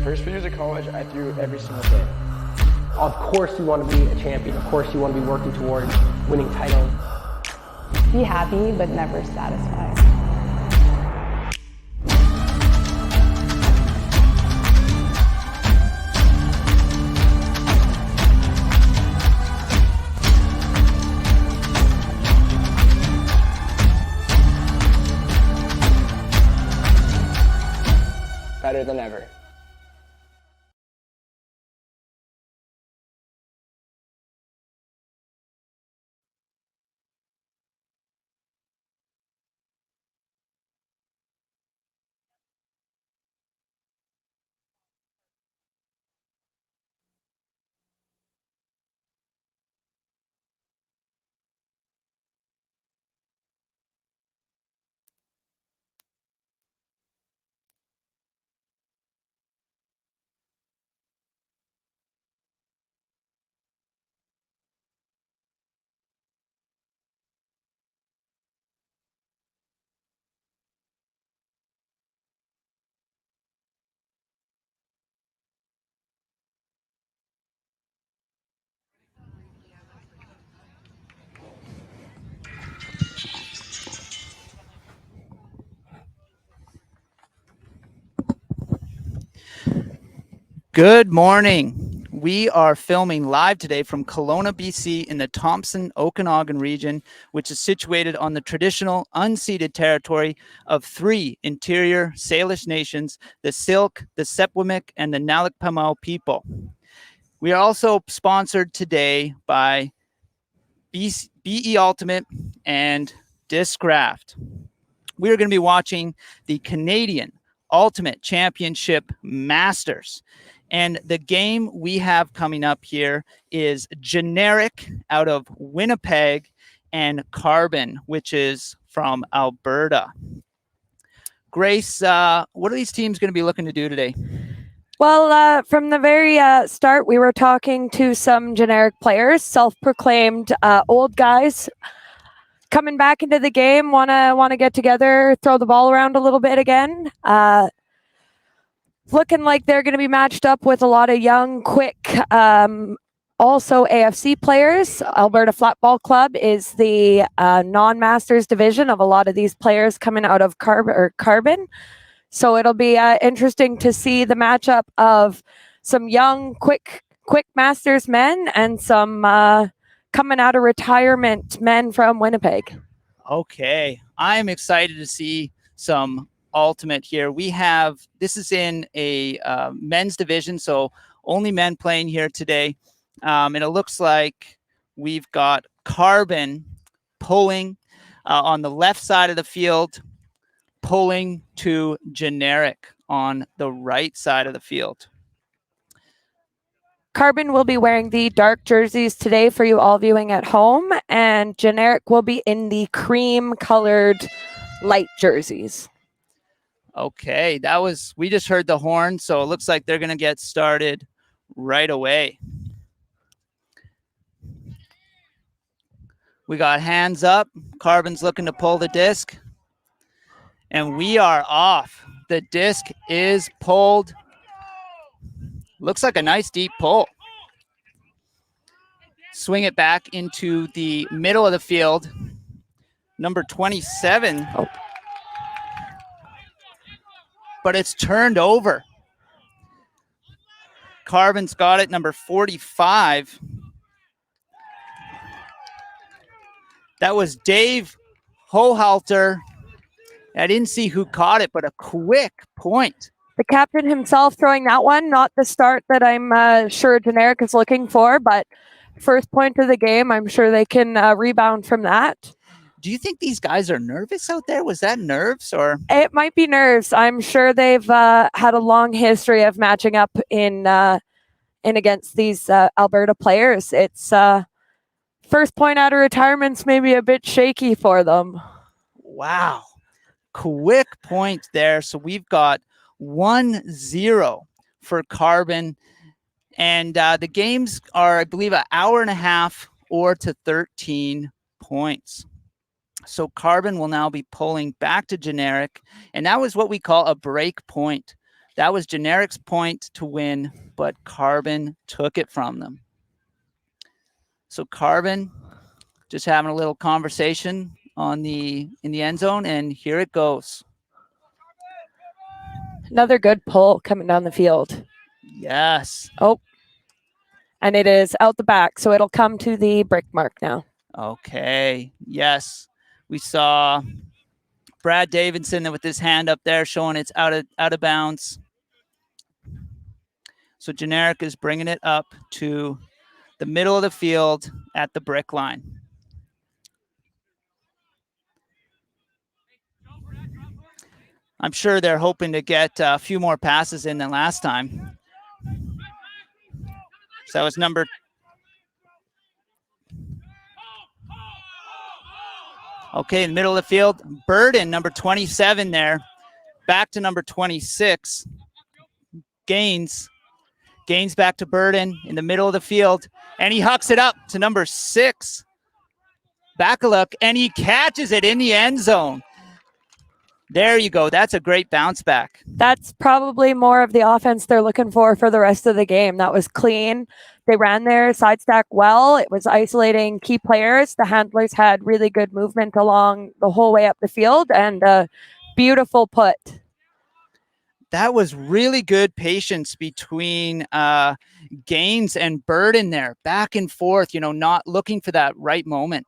first few years of college, I threw every single day. Of course you want to be a champion. Of course you want to be working towards winning titles. Be happy, but never satisfied. Better than ever. Good morning. We are filming live today from Kelowna, BC in the Thompson Okanagan region, which is situated on the traditional unceded territory of three interior Salish nations, the Syilx, the Secwepemc, and the Nalipamau people. We are also sponsored today by BE Ultimate and Discraft. We are going to be watching the Canadian Ultimate Championship Masters. And the game we have coming up here is Generic out of Winnipeg and Carbon, which is from Alberta. Grace, what are these teams going to be looking to do today? Well, from the very start, we were talking to some generic players, self-proclaimed old guys coming back into the game, want to get together, throw the ball around a little bit again. Looking like they're going to be matched up with a lot of young, quick, also AFC players. Alberta Flatball Club is the non-masters division of a lot of these players coming out of Carbon. So it'll be interesting to see the matchup of some young, quick masters men and some coming out of retirement men from Winnipeg. Okay, I'm excited to see some ultimate here. This is in a men's division, so only men playing here today. And it looks like we've got Carbon pulling on the left side of the field, pulling to Generic on the right side of the field. Carbon will be wearing the dark jerseys today for you all viewing at home, and Generic will be in the cream colored light jerseys. Okay, we just heard the horn, so it looks like they're going to get started right away. We got hands up. Carbon's looking to pull the disc. And we are off. The disc is pulled. Looks like a nice deep pull. Swing it back into the middle of the field. Number 27. Oh. But it's turned over. Carbon's got it, number 45. That was Dave Hohalter. I didn't see who caught it, but a quick point. The captain himself throwing that one, not the start that I'm sure Generic is looking for, but first point of the game, I'm sure they can rebound from that. Do you think these guys are nervous out there? Was that nerves or? It might be nerves. I'm sure they've had a long history of matching up in against these Alberta players. It's first point out of retirement's maybe a bit shaky for them. Wow. Quick point there. So we've got 1-0 for Carbon. And the games are, I believe, an hour and a half or to 13 points. So Carbon will now be pulling back to Generic. And that was what we call a break point. That was Generic's point to win, but Carbon took it from them. So Carbon just having a little conversation in the end zone, and here it goes. Another good pull coming down the field. Yes. Oh, and it is out the back, so it'll come to the brick mark now. Okay. Yes. We saw Brad Davidson with his hand up there showing it's out of bounds. So Generic is bringing it up to the middle of the field at the brick line. I'm sure they're hoping to get a few more passes in than last time. So that was number. Okay, in the middle of the field, Burden, number 27 there. Back to number 26. Gaines back to Burden in the middle of the field, and he hucks it up to number 6. Bacaluk, and he catches it in the end zone. There you go. That's a great bounce back. That's probably more of the offense they're looking for the rest of the game. That was clean. They ran their side stack well. It was isolating key players. The handlers had really good movement along the whole way up the field, and a beautiful put. That was really good patience between Gaines and Burden there, back and forth, not looking for that right moment.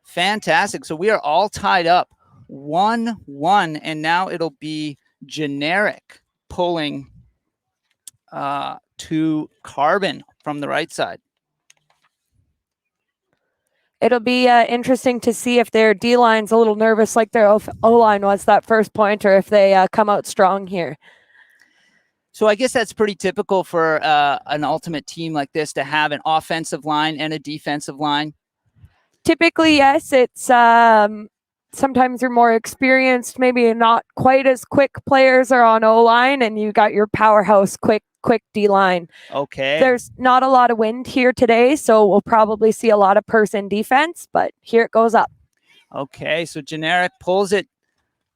Fantastic. So we are all tied up 1-1, and now it'll be Generic pulling to Carbon from the right side. It'll be interesting to see if their D-line's a little nervous like their O-line was that first point, or if they come out strong here. So I guess that's pretty typical for an ultimate team like this to have an offensive line and a defensive line. Typically, yes. It's sometimes you're more experienced, maybe not quite as quick players are on O-line, and you got your powerhouse quick D-line. Okay. There's not a lot of wind here today, so we'll probably see a lot of person defense, but here it goes up. Okay, so Generic pulls it.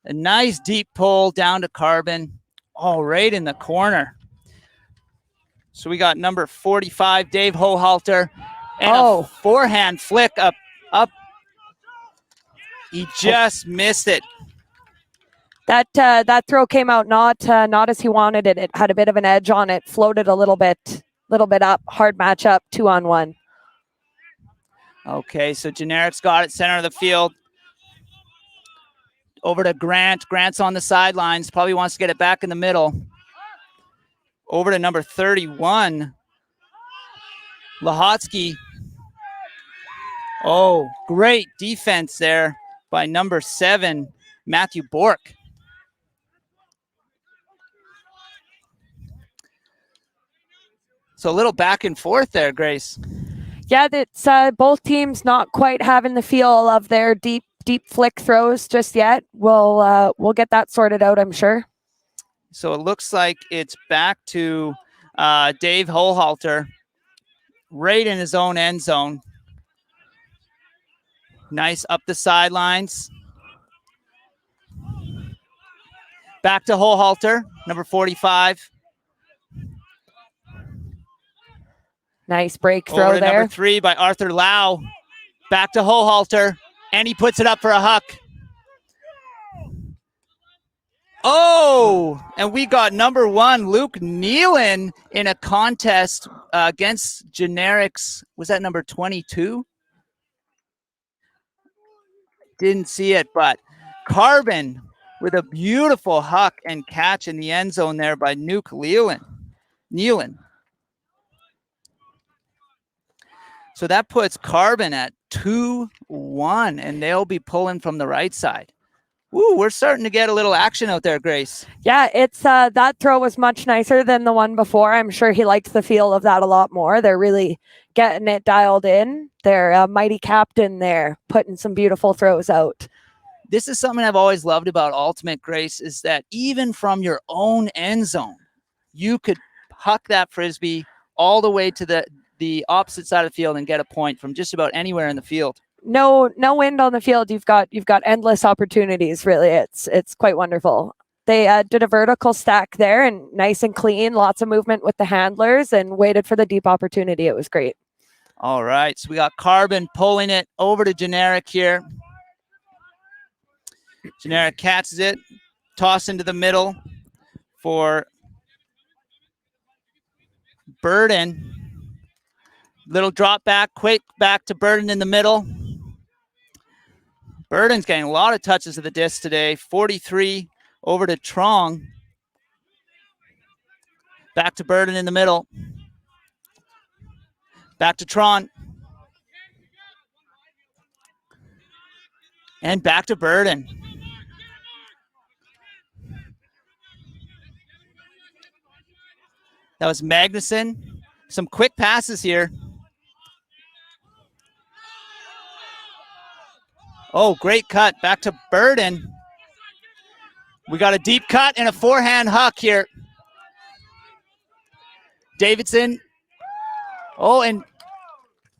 A nice deep pull down to Carbon. All right in the corner. So we got number 45, Dave Hohalter, and a forehand flick up. He just missed it. That throw came out not as he wanted it. It had a bit of an edge on it, floated a little bit up. Hard matchup, 2-on-1. Okay, so Generic's got it center of the field. Over to Grant. Grant's on the sidelines. Probably wants to get it back in the middle. Over to number 31, Lahotsky. Oh, great defense there by number 7, Matthew Bork. So a little back and forth there, Grace. Yeah, that's both teams not quite having the feel of their deep flick throws just yet. We'll get that sorted out, I'm sure. So it looks like it's back to Dave Hohalter, right in his own end zone. Nice up the sidelines. Back to Hohalter, number 45. Nice break throw Over to there. Number 3 by Arthur Lau. Back to Hohalter, and he puts it up for a huck. Oh, and we got number 1, Luke Nealon, in a contest against Generics. Was that number 22? Didn't see it, but Carbon with a beautiful huck and catch in the end zone there by Luke Nealon. So that puts Carbon at 2-1, and they'll be pulling from the right side. Ooh, we're starting to get a little action out there, Grace. Yeah, it's that throw was much nicer than the one before. I'm sure he likes the feel of that a lot more. They're really getting it dialed in. They're mighty captain there, putting some beautiful throws out. This is something I've always loved about Ultimate, Grace, is that even from your own end zone, you could huck that Frisbee all the way to the opposite side of the field and get a point from just about anywhere in the field. No wind on the field. You've got endless opportunities. Really, it's quite wonderful. they did a vertical stack there and nice and clean, lots of movement with the handlers and waited for the deep opportunity. It was great. All right, so we got Carbon pulling it over to Generic here. Generic catches it, toss into the middle for Burden. Little drop back, quick back to Burden in the middle. Burden's getting a lot of touches of the disc today. 43 over to Trong. Back to Burden in the middle. Back to Tron. And back to Burden. That was Magnuson. Some quick passes here. Oh, great cut. Back to Burden. We got a deep cut and a forehand huck here. Davidson. Oh, and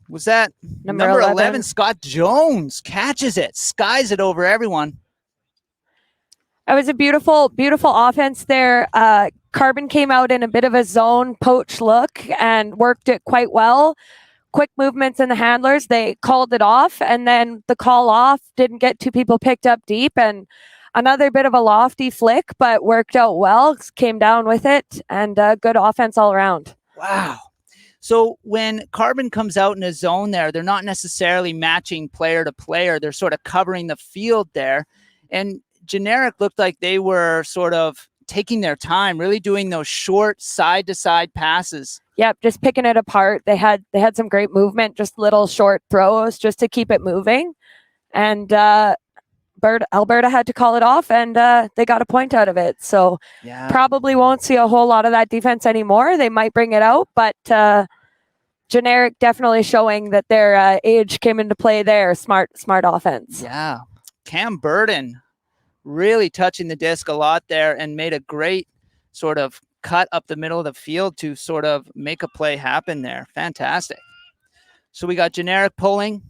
was that number 11? Scott Jones catches it, skies it over everyone. It was a beautiful, beautiful offense there. Carbon came out in a bit of a zone poach look and worked it quite well. Quick movements in the handlers. They called it off, and then the call off didn't get two people picked up deep, and another bit of a lofty flick, but worked out well. Came down with it, and good offense all around. Wow. So when Carbon comes out in a zone there, they're not necessarily matching player to player. They're sort of covering the field there. And Generic looked like they were sort of taking their time, really doing those short side-to-side passes. Yep, just picking it apart. They had some great movement, just little short throws just to keep it moving. And Alberta had to call it off, and they got a point out of it. So probably won't see a whole lot of that defense anymore. They might bring it out, but Generic definitely showing that their age came into play there. Smart offense. Yeah. Cam Burden really touching the disc a lot there and made a great sort of cut up the middle of the field to sort of make a play happen there. Fantastic. So we got Generic pulling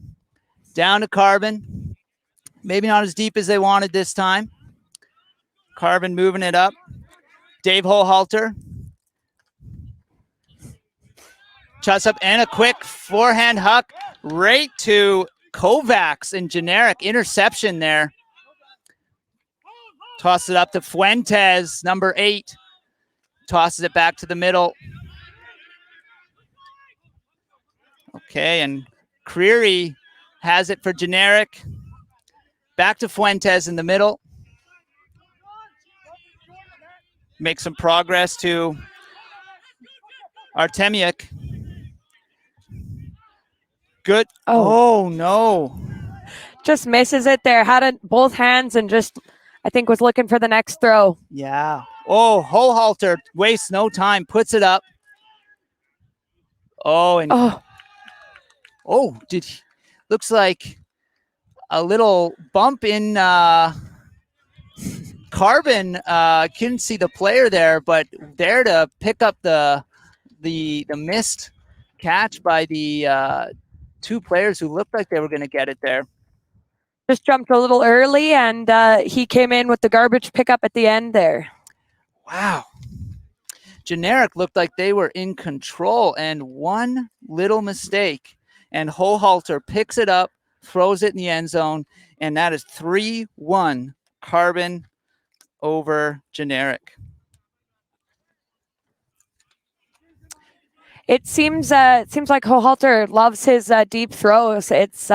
down to Carbon. Maybe not as deep as they wanted this time. Carbon moving it up. Dave Hohalter. Shots up and a quick forehand huck right to Kovacs and Generic. Interception there. Toss it up to Fuentes, number 8. Tosses it back to the middle. Okay, and Creary has it for Generic. Back to Fuentes in the middle. Make some progress to Artemiuk. Good. Oh, no. Just misses it there. Had it both hands and just, I think, was looking for the next throw. Yeah. Oh, Hohalter wastes no time. Puts it up. Oh, and looks like a little bump in Carbon. Couldn't see the player there, but there to pick up the missed catch by the two players who looked like they were going to get it there. Just jumped a little early, and he came in with the garbage pickup at the end there. Wow. Generic looked like they were in control, and one little mistake, and Hohalter picks it up, throws it in the end zone, and that is 3-1 Carbon over Generic. It seems like Hohalter loves his deep throws. It's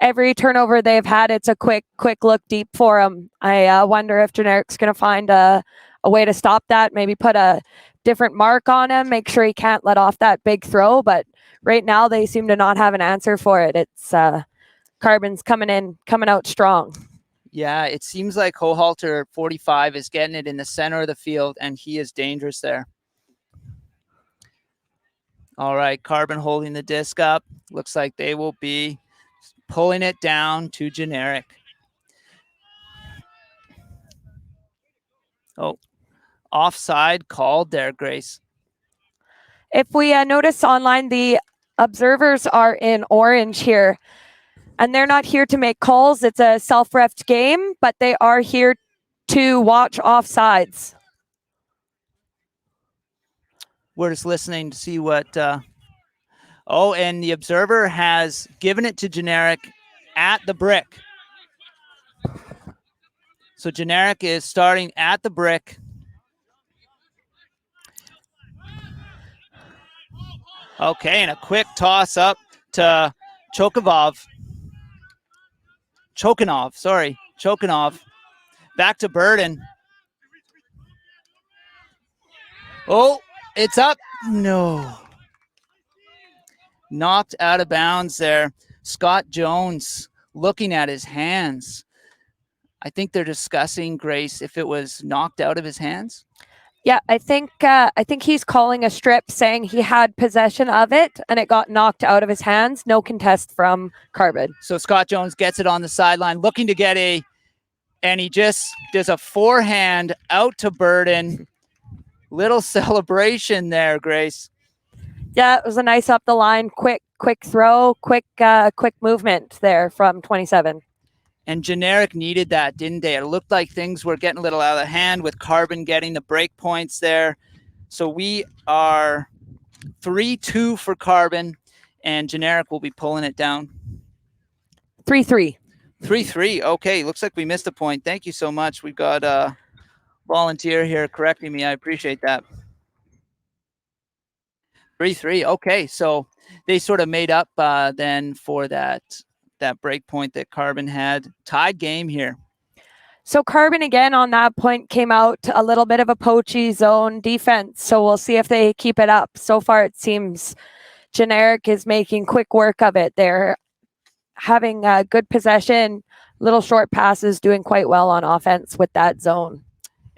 every turnover they've had, it's a quick look deep for him. I wonder if Generic's going to find a way to stop that, maybe put a different mark on him, make sure he can't let off that big throw. But right now they seem to not have an answer for it. It's Carbon's coming out strong. Yeah, it seems like Hohalter 45 is getting it in the center of the field, and he is dangerous there. All right, Carbon holding the disc up. Looks like they will be pulling it down to Generic. Oh, offside called there, Grace. If we notice online, the observers are in orange here, and they're not here to make calls. It's a self-refed game, but they are here to watch offsides. We're just listening to see what. Oh, and the observer has given it to Generic at the brick. So Generic is starting at the brick. Okay, and a quick toss up to Chokanov. Back to Burden. Oh, it's up. No. Knocked out of bounds there. Scott Jones looking at his hands. I think they're discussing, Grace, if it was knocked out of his hands. Yeah, I think he's calling a strip, saying he had possession of it and it got knocked out of his hands. No contest from Carbon. So Scott Jones gets it on the sideline, looking to get and he just does a forehand out to Burden. Little celebration there, Grace. Yeah, it was a nice up the line, quick throw, quick movement there from 27. And Generic needed that, didn't they? It looked like things were getting a little out of hand with Carbon getting the break points there. So we are 3-2 for Carbon, and Generic will be pulling it down. 3-3. 3-3. Okay, looks like we missed a point. Thank you so much. We've got a volunteer here correcting me. I appreciate that. 3-3. Okay, so they sort of made up then for that break point that Carbon had. Tied game here. So Carbon again on that point came out a little bit of a poachy zone defense. So we'll see if they keep it up. So far it seems Generic is making quick work of it. They're having good possession, little short passes, doing quite well on offense with that zone.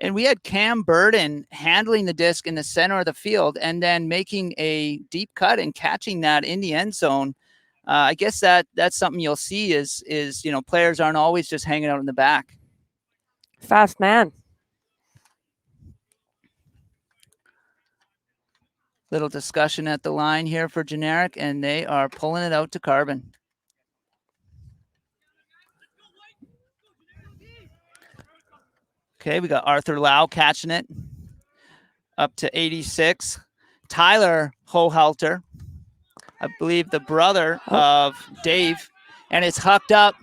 And we had Cam Burden handling the disc in the center of the field and then making a deep cut and catching that in the end zone. I guess that's something you'll see is players aren't always just hanging out in the back. Fast man. Little discussion at the line here for Generic, and they are pulling it out to Carbon. Okay, we got Arthur Lau catching it up to 86. Tyler Hohalter, I believe the brother of Dave, and it's hucked up.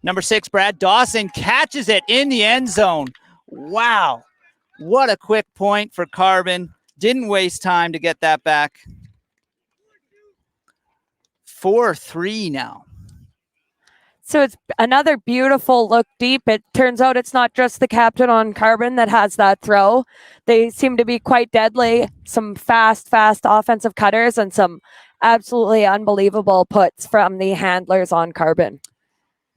Number 6, Brad Dawson catches it in the end zone. Wow, what a quick point for Carbon. Didn't waste time to get that back. 4-3 now. So it's another beautiful look deep. It turns out it's not just the captain on Carbon that has that throw. They seem to be quite deadly. Some fast offensive cutters and some absolutely unbelievable puts from the handlers on Carbon.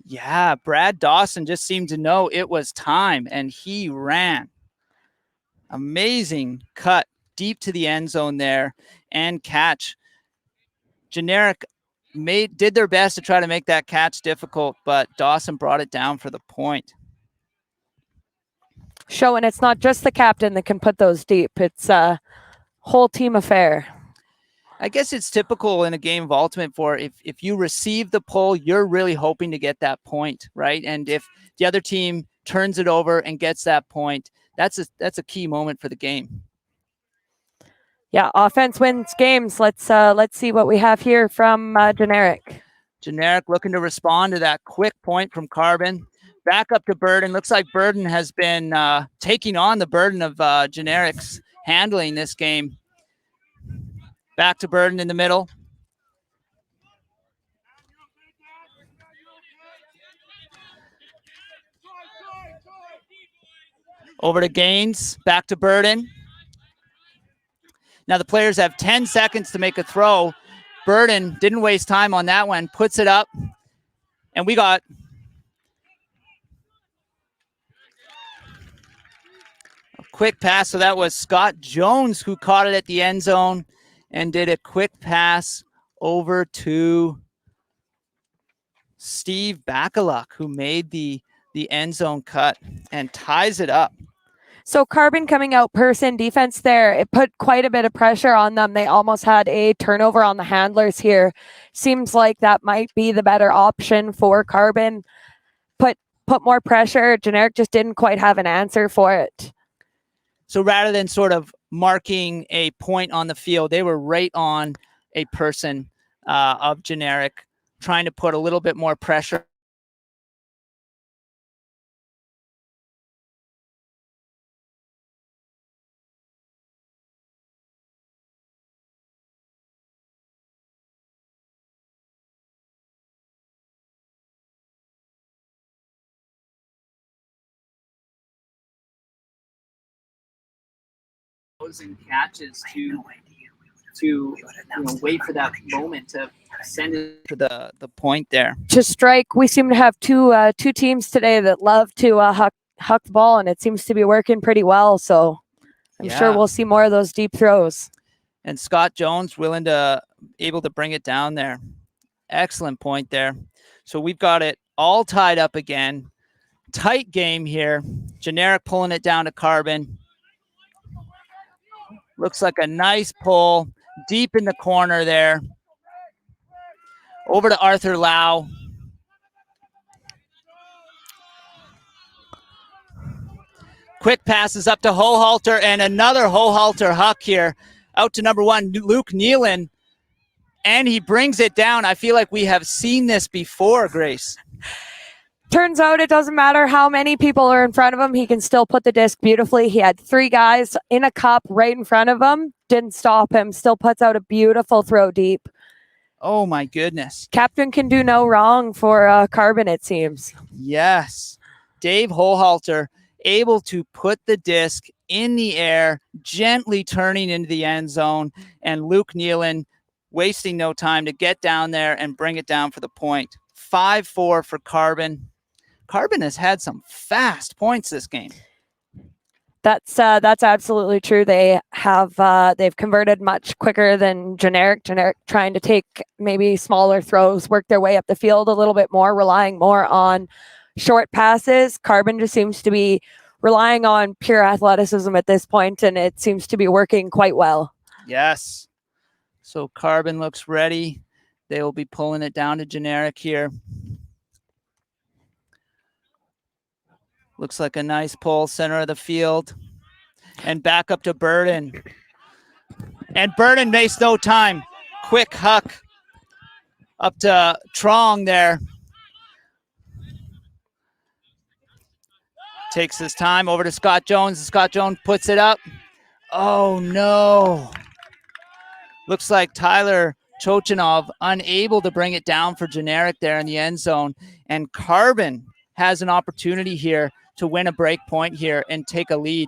Yeah, Brad Dawson just seemed to know it was time, and he ran. Amazing cut deep to the end zone there and catch. Generic did their best to try to make that catch difficult, but Dawson brought it down for the point. Showing it's not just the captain that can put those deep. It's a whole team affair. I guess it's typical in a game of Ultimate for if you receive the pull, you're really hoping to get that point, right? And if the other team turns it over and gets that point, that's a key moment for the game. Yeah, offense wins games. Let's see what we have here from Generic. Generic looking to respond to that quick point from Carbon. Back up to Burden. Looks like Burden has been taking on the burden of Generic's handling this game. Back to Burden in the middle. Over to Gaines. Back to Burden. Now the players have 10 seconds to make a throw. Burden didn't waste time on that one. Puts it up. And we got a quick pass. So that was Scott Jones who caught it at the end zone and did a quick pass over to Steve Bakaluk, who made the end zone cut and ties it up. So Carbon coming out person defense there, it put quite a bit of pressure on them. They almost had a turnover on the handlers here. Seems like that might be the better option for Carbon. Put put more pressure. Generic just didn't quite have an answer for it. So rather than sort of marking a point on the field, they were right on a person of Generic, trying to put a little bit more pressure. And catches to wait for that moment to send it to the point there. To strike, we seem to have two teams today that love to huck the ball, and it seems to be working pretty well. So I'm sure we'll see more of those deep throws. And Scott Jones able to bring it down there. Excellent point there. So we've got it all tied up again. Tight game here. Generic pulling it down to Carbon. Looks like a nice pull deep in the corner there. Over to Arthur Lau. Quick passes up to Hohalter, and another Hohalter huck here. Out to number 1, Luke Nealon. And he brings it down. I feel like we have seen this before, Grace. Turns out it doesn't matter how many people are in front of him. He can still put the disc beautifully. He had 3 guys in a cup right in front of him. Didn't stop him. Still puts out a beautiful throw deep. Oh, my goodness. Captain can do no wrong for Carbon, it seems. Yes. Dave Hohalter able to put the disc in the air, gently turning into the end zone. And Luke Nealon wasting no time to get down there and bring it down for the point. 5-4 for Carbon. Carbon has had some fast points this game. That's absolutely true. They've converted much quicker than Generic. Generic trying to take maybe smaller throws, work their way up the field a little bit more, relying more on short passes. Carbon just seems to be relying on pure athleticism at this point, and it seems to be working quite well. Yes. So Carbon looks ready. They will be pulling it down to Generic here. Looks like a nice pull, center of the field. And back up to Burden. And Burden wastes no time. Quick huck up to Trong there. Takes his time over to Scott Jones. Scott Jones puts it up. Oh, no. Looks like Tyler Chochinov unable to bring it down for Generic there in the end zone. And Carbon has an opportunity here to win a break point here and take a lead.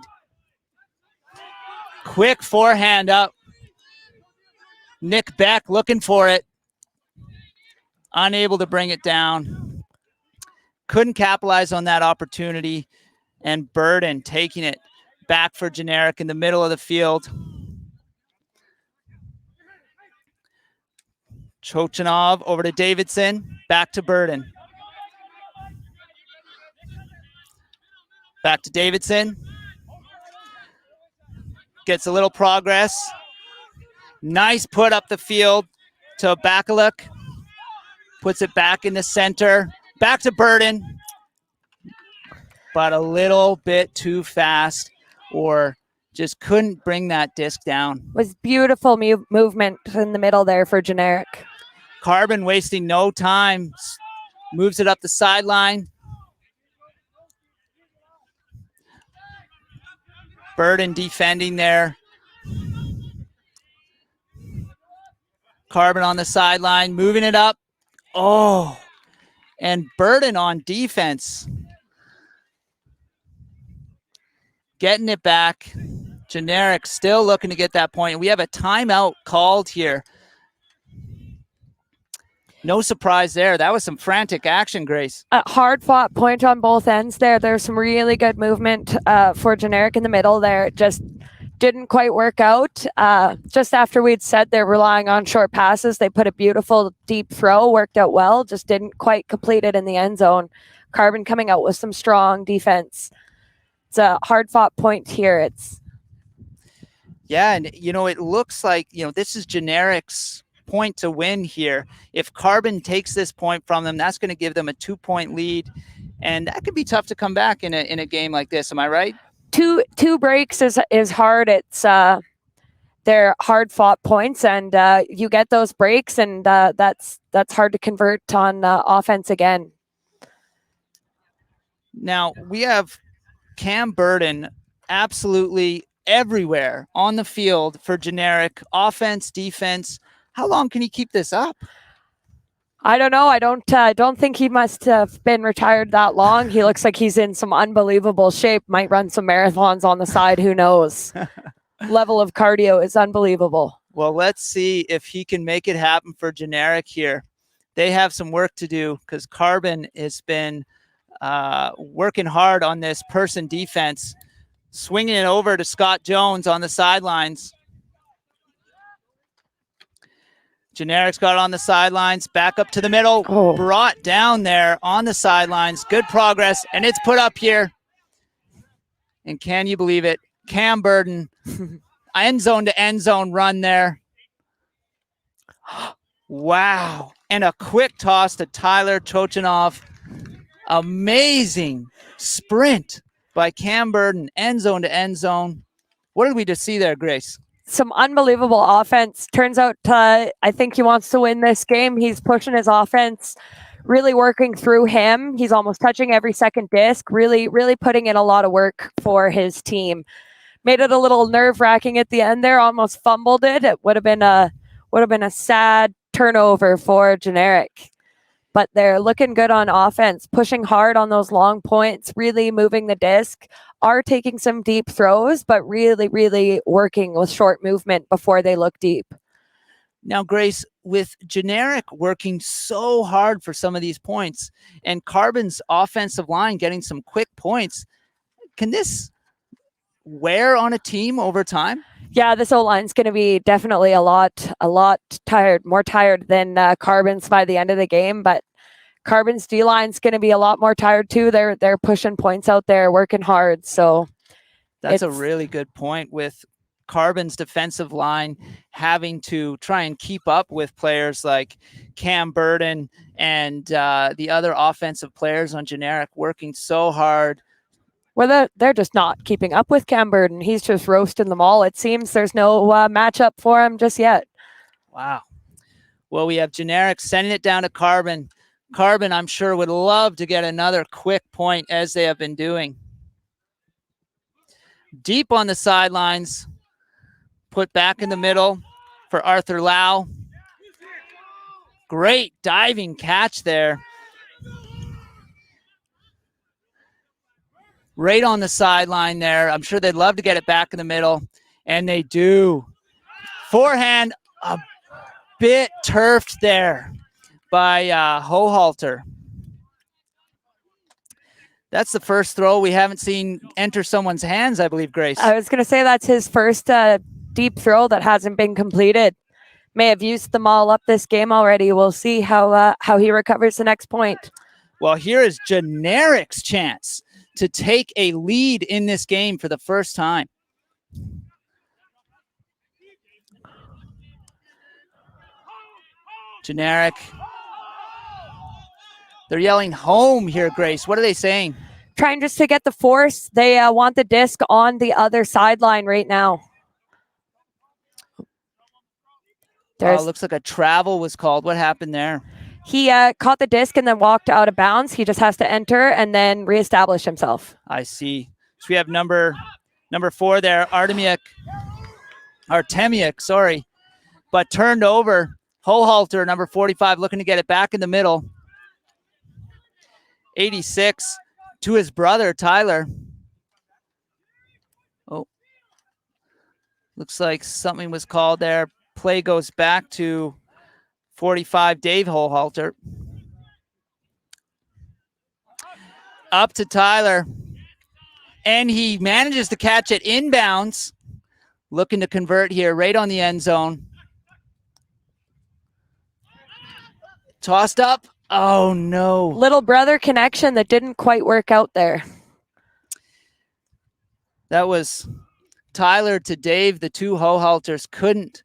Quick forehand up. Nick Beck looking for it. Unable to bring it down. Couldn't capitalize on that opportunity. And Burden taking it back for Generic in the middle of the field. Chochinov over to Davidson. Back to Burden. Back to Davidson. Gets a little progress. Nice put up the field to Bakaluk. Puts it back in the center. Back to Burden. But a little bit too fast, or just couldn't bring that disc down. Was beautiful movement in the middle there for Generic. Carbon wasting no time. Moves it up the sideline. Burden defending there. Carbon on the sideline, moving it up. Oh, and Burden on defense. Getting it back. Generic still looking to get that point. We have a timeout called here. No surprise there. That was some frantic action, Grace. A hard fought point on both ends there. There's some really good movement for Generic in the middle there. It just didn't quite work out. Just after we'd said they're relying on short passes, they put a beautiful deep throw, worked out well, just didn't quite complete it in the end zone. Carbon coming out with some strong defense. It's a hard fought point here. Yeah, and it looks like, this is Generic's point to win here. If Carbon takes this point from them, that's going to give them a 2-point lead. And that could be tough to come back in a game like this. Am I right? Two breaks is hard. It's they're hard fought points, and you get those breaks, and that's hard to convert on offense again. Now we have Cam Burden absolutely everywhere on the field for Generic, offense, defense. How long can he keep this up? I don't know. I don't think he must have been retired that long. He looks like he's in some unbelievable shape. Might run some marathons on the side. Who knows? Level of cardio is unbelievable. Well, let's see if he can make it happen for Generic here. They have some work to do because Carbon has been working hard on this person defense, swinging it over to Scott Jones on the sidelines. Generic's got it on the sidelines, back up to the middle, brought down there on the sidelines. Good progress, and it's put up here. And can you believe it? Cam Burden, end zone to end zone run there. Wow. And a quick toss to Tyler Chochinov. Amazing sprint by Cam Burden, end zone to end zone. What did we just see there, Grace? Some unbelievable offense. Turns out I think he wants to win this game. He's pushing his offense, really working through him. He's almost touching every second disc, really putting in a lot of work for his team. Made it a little nerve-wracking at the end there, almost fumbled it. It would have been a sad turnover for Generic. But they're looking good on offense, pushing hard on those long points, really moving the disc, are taking some deep throws, but really working with short movement before they look deep. Now, Grace, with Generic working so hard for some of these points and Carbon's offensive line getting some quick points, can this wear on a team over time? Yeah, this O-line's going to be definitely a lot tired, more tired than Carbon's by the end of the game. But Carbon's D-line's going to be a lot more tired too. They're pushing points out there, working hard. So that's a really good point with Carbon's defensive line having to try and keep up with players like Cam Burden and the other offensive players on Generic working so hard. Well, they're just not keeping up with Cam Burden. He's just roasting them all. It seems there's no matchup for him just yet. Wow. Well, we have Generic sending it down to Carbon. Carbon, I'm sure, would love to get another quick point as they have been doing. Deep on the sidelines, put back in the middle for Arthur Lau. Great diving catch there. Right on the sideline there. I'm sure they'd love to get it back in the middle, and they do. Forehand, a bit turfed there by Hohalter. That's the first throw we haven't seen enter someone's hands, I believe, Grace. I was going to say that's his first deep throw that hasn't been completed. May have used them all up this game already. We'll see how he recovers the next point. Well, here is Generic's chance to take a lead in this game for the first time. Generic. They're yelling home here, Grace. What are they saying? Trying just to get the force. They want the disc on the other sideline right now. Looks like a travel was called. What happened there? He caught the disc and then walked out of bounds. He just has to enter and then reestablish himself. I see. So we have number 4 there, Artemiuk, sorry, but turned over. Hohalter, number 45, looking to get it back in the middle. 86 to his brother, Tyler. Oh, looks like something was called there. Play goes back to 45, Dave Hohalter. Up to Tyler. And he manages to catch it inbounds. Looking to convert here, right on the end zone. Tossed up. Oh, no. Little brother connection that didn't quite work out there. That was Tyler to Dave. The two Hohalters couldn't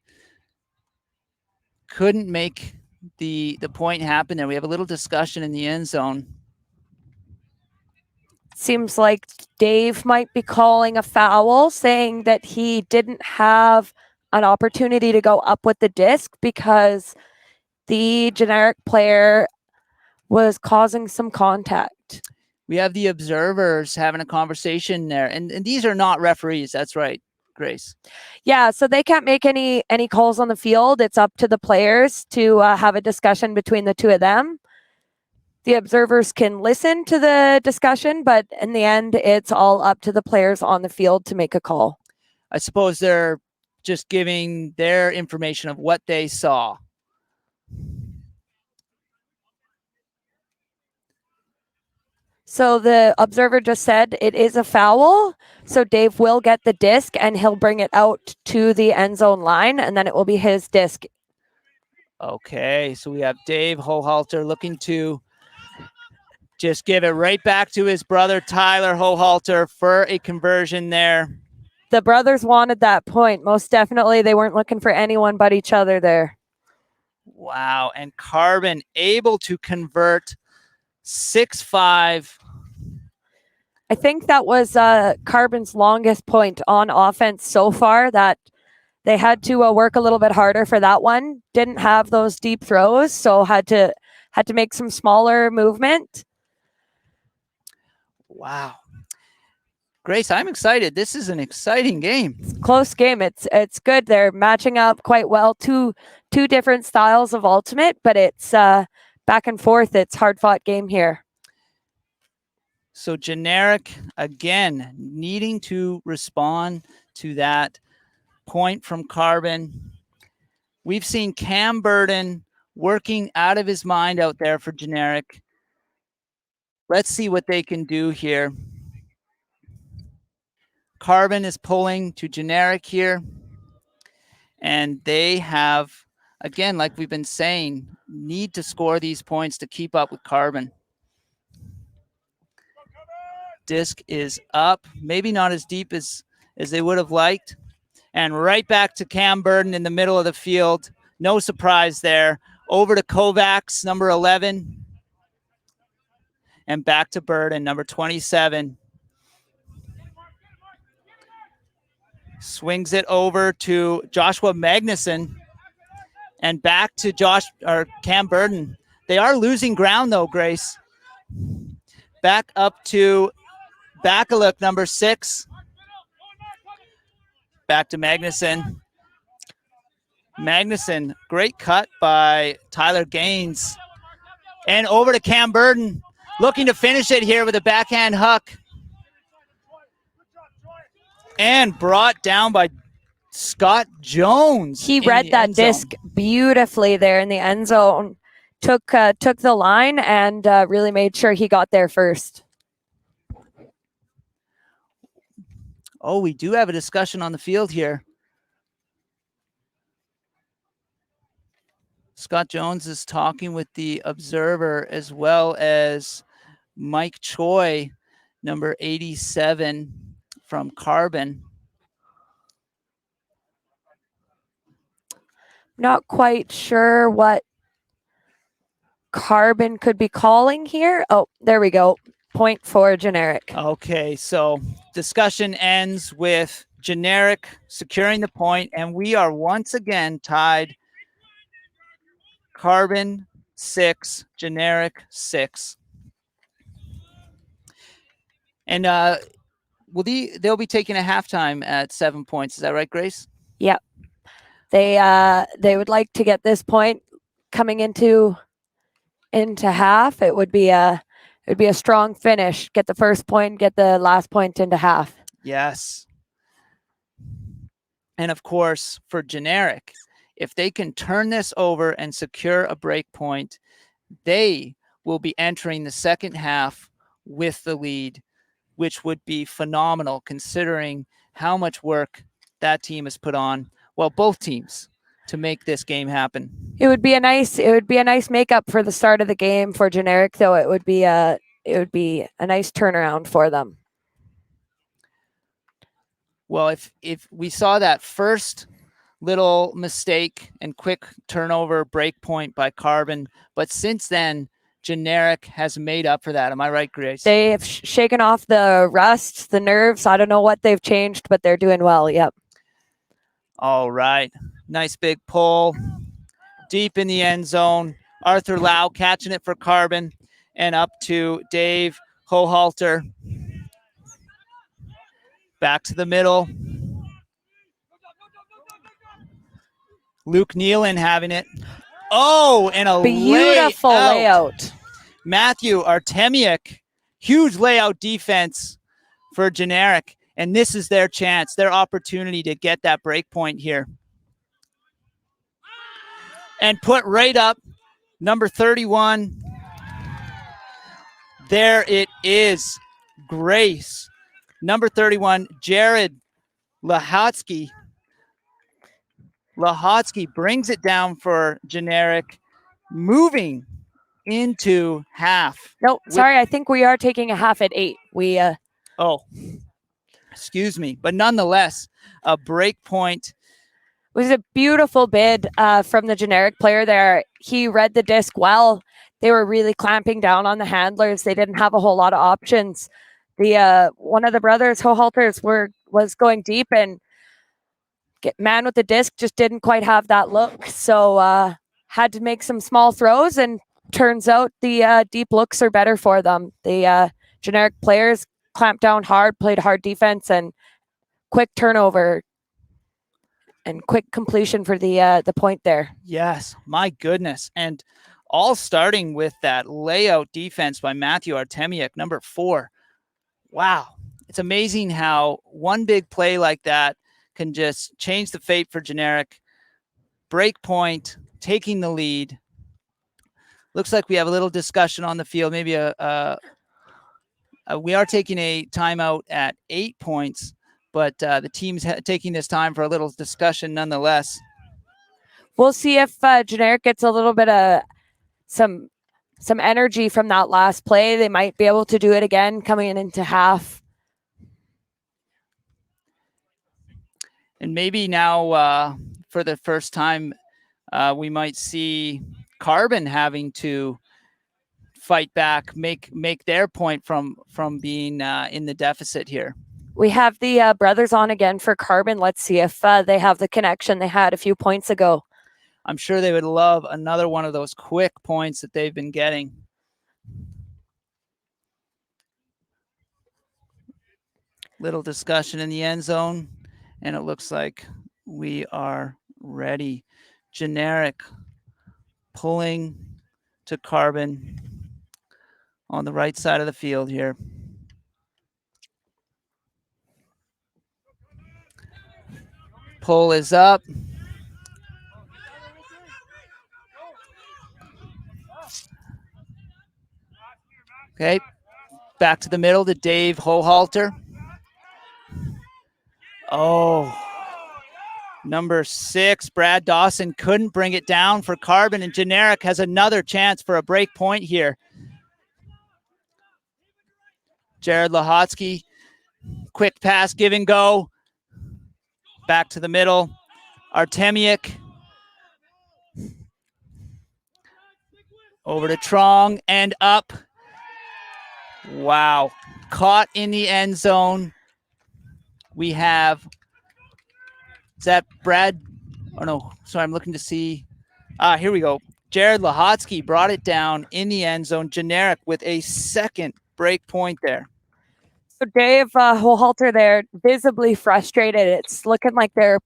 make the point happen there. We have a little discussion in the end zone. Seems like Dave might be calling a foul, saying that he didn't have an opportunity to go up with the disc because the generic player was causing some contact. We have the observers having a conversation there, and these are not referees. That's right, Grace. Yeah, so they can't make any calls on the field. It's up to the players to have a discussion between the two of them. The observers can listen to the discussion, but in the end, it's all up to the players on the field to make a call. I suppose they're just giving their information of what they saw. So the observer just said it is a foul. So Dave will get the disc and he'll bring it out to the end zone line, and then it will be his disc. Okay, so we have Dave Hohalter looking to just give it right back to his brother, Tyler Hohalter, for a conversion there. The brothers wanted that point. Most definitely, they weren't looking for anyone but each other there. Wow, and Carbon able to convert 6-5. I think that was Carbon's longest point on offense so far, that they had to work a little bit harder for that one. Didn't have those deep throws, so had to make some smaller movement. Wow. Grace, I'm excited. This is an exciting game. It's a close game. It's good. They're matching up quite well. Two different styles of ultimate, but it's back and forth. It's hard-fought game here. So generic, again, needing to respond to that point from Carbon. We've seen Cam Burden working out of his mind out there for generic. Let's see what they can do here. Carbon is pulling to generic here. And they have, again, like we've been saying, need to score these points to keep up with Carbon. Disc is up, maybe not as deep as they would have liked. And right back to Cam Burden in the middle of the field. No surprise there. Over to Kovacs, number 11. And back to Burden, number 27. Swings it over to Joshua Magnuson. And back to Cam Burden. They are losing ground though, Grace. Back up to Bakaluk, number 6. Back to Magnuson. Magnuson, great cut by Tyler Gaines. And over to Cam Burden, looking to finish it here with a backhand hook. And brought down by Scott Jones. He read that disc beautifully there in the end zone. Took the line and really made sure he got there first. Oh, we do have a discussion on the field here. Scott Jones is talking with the observer, as well as Mike Choi, number 87 from Carbon. Not quite sure what Carbon could be calling here. Oh, there we go. Point for generic. Okay, so discussion ends with generic securing the point, and we are once again tied. Carbon 6, generic 6. And they'll be taking a halftime at 7 points. Is that right, Grace? Yep. They would like to get this point coming into half. It would be a strong finish. Get the first point, get the last point into half. Yes. And of course, for generic, if they can turn this over and secure a break point, they will be entering the second half with the lead, which would be phenomenal considering how much work that team has put on. Well, both teams, to make this game happen. It would be a nice makeup for the start of the game for generic, though. It would be a nice turnaround for them. Well, if we saw that first little mistake and quick turnover break point by Carbon, but since then Generic has made up for that. Am I right, Grace? They have shaken off the rust, the nerves. I don't know what they've changed, but they're doing well. Yep. All right. Nice big pull. Deep in the end zone. Arthur Lau catching it for Carbon. And up to Dave Hohalter. Back to the middle. Luke Nealon having it. Oh, and a Beautiful layout. Matthew Artemiuk. Huge layout defense for Generic. And this is their chance, their opportunity to get that break point here. And put right up, number 31. There it is, Grace. Number 31, Jared Lahotsky. Lahotsky brings it down for Generic, moving into half. No, sorry, I think we are taking a half at 8. We Oh, excuse me. But nonetheless, a break point. It was a beautiful bid from the Generic player there. He read the disc well. They were really clamping down on the handlers. They didn't have a whole lot of options. The one of the brothers, Hohalters, was going deep, and man with the disc just didn't quite have that look. So had to make some small throws, and turns out the deep looks are better for them. The Generic players clamped down hard, played hard defense, and quick turnover and quick completion for the point there. Yes, my goodness. And all starting with that layout defense by Matthew Artemiuk, number 4. Wow. It's amazing how one big play like that can just change the fate for Generic. Break point, taking the lead. Looks like we have a little discussion on the field. Maybe we are taking a timeout at 8 points, but the team's taking this time for a little discussion nonetheless. We'll see if Generic gets a little bit of some energy from that last play. They might be able to do it again coming into half. And maybe now for the first time, we might see Carbon having to fight back, make their point from being in the deficit here. We have the brothers on again for Carbon. Let's see if they have the connection they had a few points ago. I'm sure they would love another one of those quick points that they've been getting. Little discussion in the end zone, and it looks like we are ready. Generic pulling to Carbon on the right side of the field here. Pull is up. Okay, back to the middle to Dave Hohalter. Oh, number 6, Brad Dawson couldn't bring it down for Carbon, and Generic has another chance for a break point here. Jared Lahotsky, quick pass, give and go. Back to the middle. Artemiuk. Over to Trong and up. Wow. Caught in the end zone. We have, is that Brad? Oh, no. Sorry, I'm looking to see. Here we go. Jared Lahotsky brought it down in the end zone. Generic with a second break point there. So Dave Hohalter there, visibly frustrated. It's looking like they're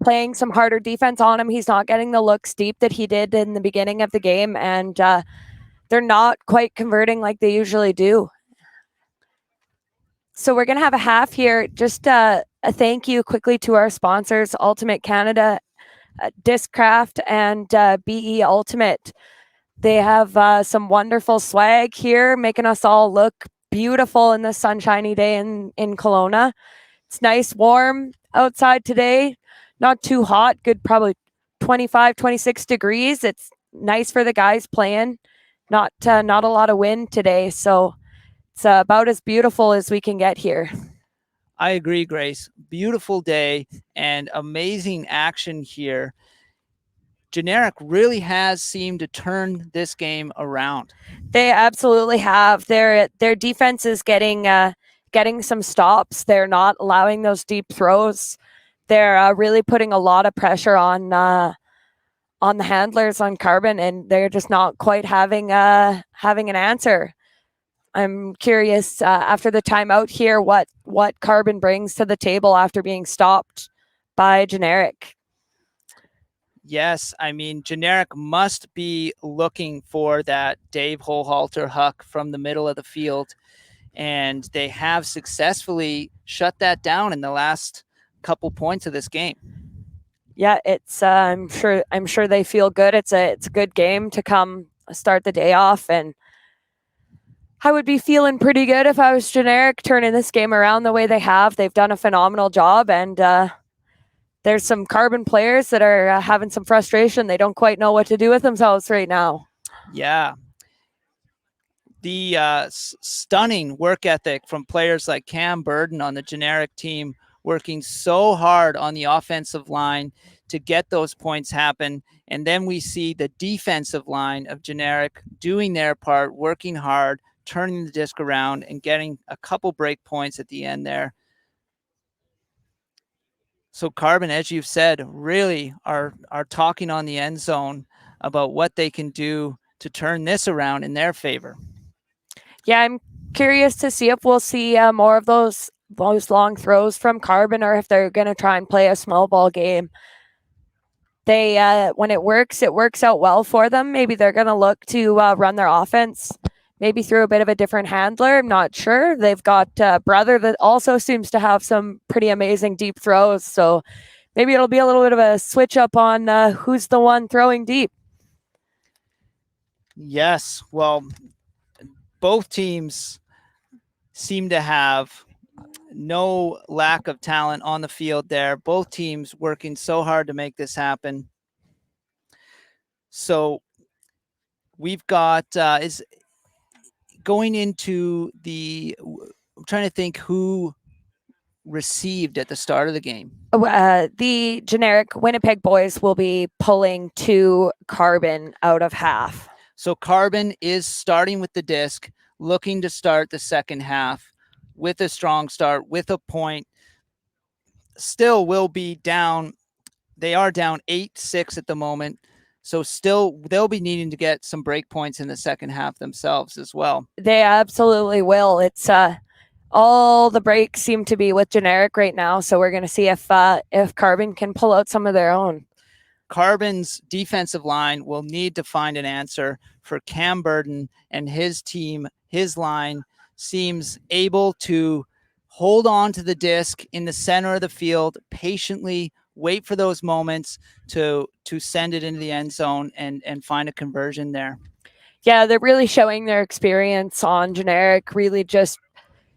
playing some harder defense on him. He's not getting the looks deep that he did in the beginning of the game, and they're not quite converting like they usually do. So we're going to have a half here. Just a thank you quickly to our sponsors, Ultimate Canada, Discraft, and BE Ultimate. They have some wonderful swag here, making us all look beautiful in this sunshiny day in Kelowna. It's nice, warm outside today. Not too hot, good probably 25, 26 degrees. It's nice for the guys playing. Not a lot of wind today, so it's about as beautiful as we can get here. I agree, Grace. Beautiful day and amazing action here. Generic really has seemed to turn this game around. They absolutely have. Their defense is getting some stops. They're not allowing those deep throws. They're really putting a lot of pressure on the handlers on Carbon, and they're just not quite having an answer. I'm curious after the timeout here what Carbon brings to the table after being stopped by Generic. Yes, I mean, Generic must be looking for that Dave Hohlhalter huck from the middle of the field, and they have successfully shut that down in the last couple points of this game. Yeah, it's I'm sure they feel good. It's a good game to come start the day off, and I would be feeling pretty good if I was Generic turning this game around the way they have. They've done a phenomenal job, and there's some Carbon players that are having some frustration. They don't quite know what to do with themselves right now. Yeah. The stunning work ethic from players like Cam Burden on the Generic team, working so hard on the offensive line to get those points happen. And then we see the defensive line of Generic doing their part, working hard, turning the disc around and getting a couple break points at the end there. So Carbon, as you've said, really are talking on the end zone about what they can do to turn this around in their favor. Yeah, I'm curious to see if we'll see more of those long throws from Carbon, or if they're going to try and play a small ball game. They when it works out well for them. Maybe they're going to look to run their offense, maybe through a bit of a different handler. I'm not sure. They've got Brother that also seems to have some pretty amazing deep throws. So maybe it'll be a little bit of a switch up on who's the one throwing deep. Yes, well, both teams seem to have no lack of talent on the field there. Both teams working so hard to make this happen. So we've got is going into I'm trying to think who received at the start of the game. The Generic Winnipeg boys will be pulling 2 Carbon out of half. So Carbon is starting with the disc, looking to start the second half with a strong start, with a point. Still will be down. They are down 8-6 at the moment. So still they'll be needing to get some break points in the second half themselves as well. They absolutely will. It's all the breaks seem to be with Generic right now. So we're going to see if Carbon can pull out some of their own. Carbon's defensive line will need to find an answer for Cam Burden and his team. His line seems able to hold on to the disc in the center of the field, patiently wait for those moments to send it into the end zone and find a conversion there. Yeah, they're really showing their experience on Generic, really just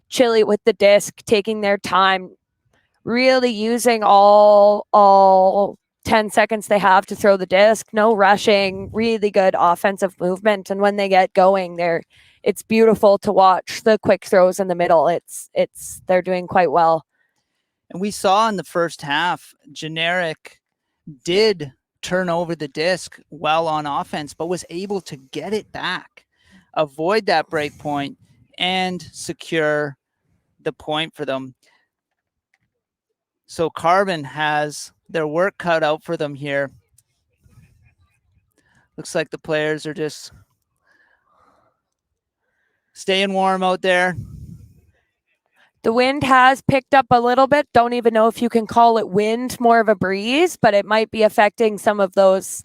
chilly with the disc, taking their time, really using all 10 seconds they have to throw the disc, no rushing, really good offensive movement. And when they get going, it's beautiful to watch the quick throws in the middle. They're doing quite well. And we saw in the first half, Generic did turn over the disc well on offense, but was able to get it back, avoid that break point, and secure the point for them. So Carbon has their work cut out for them here. Looks like the players are just staying warm out there. The wind has picked up a little bit. Don't even know if you can call it wind, more of a breeze, but it might be affecting some of those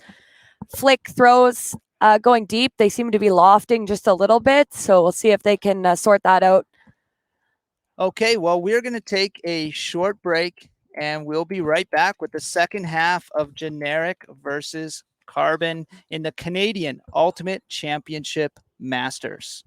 flick throws going deep. They seem to be lofting just a little bit. So we'll see if they can sort that out. Okay, well, we're going to take a short break and we'll be right back with the second half of Generic versus Carbon in the Canadian Ultimate Championship Masters.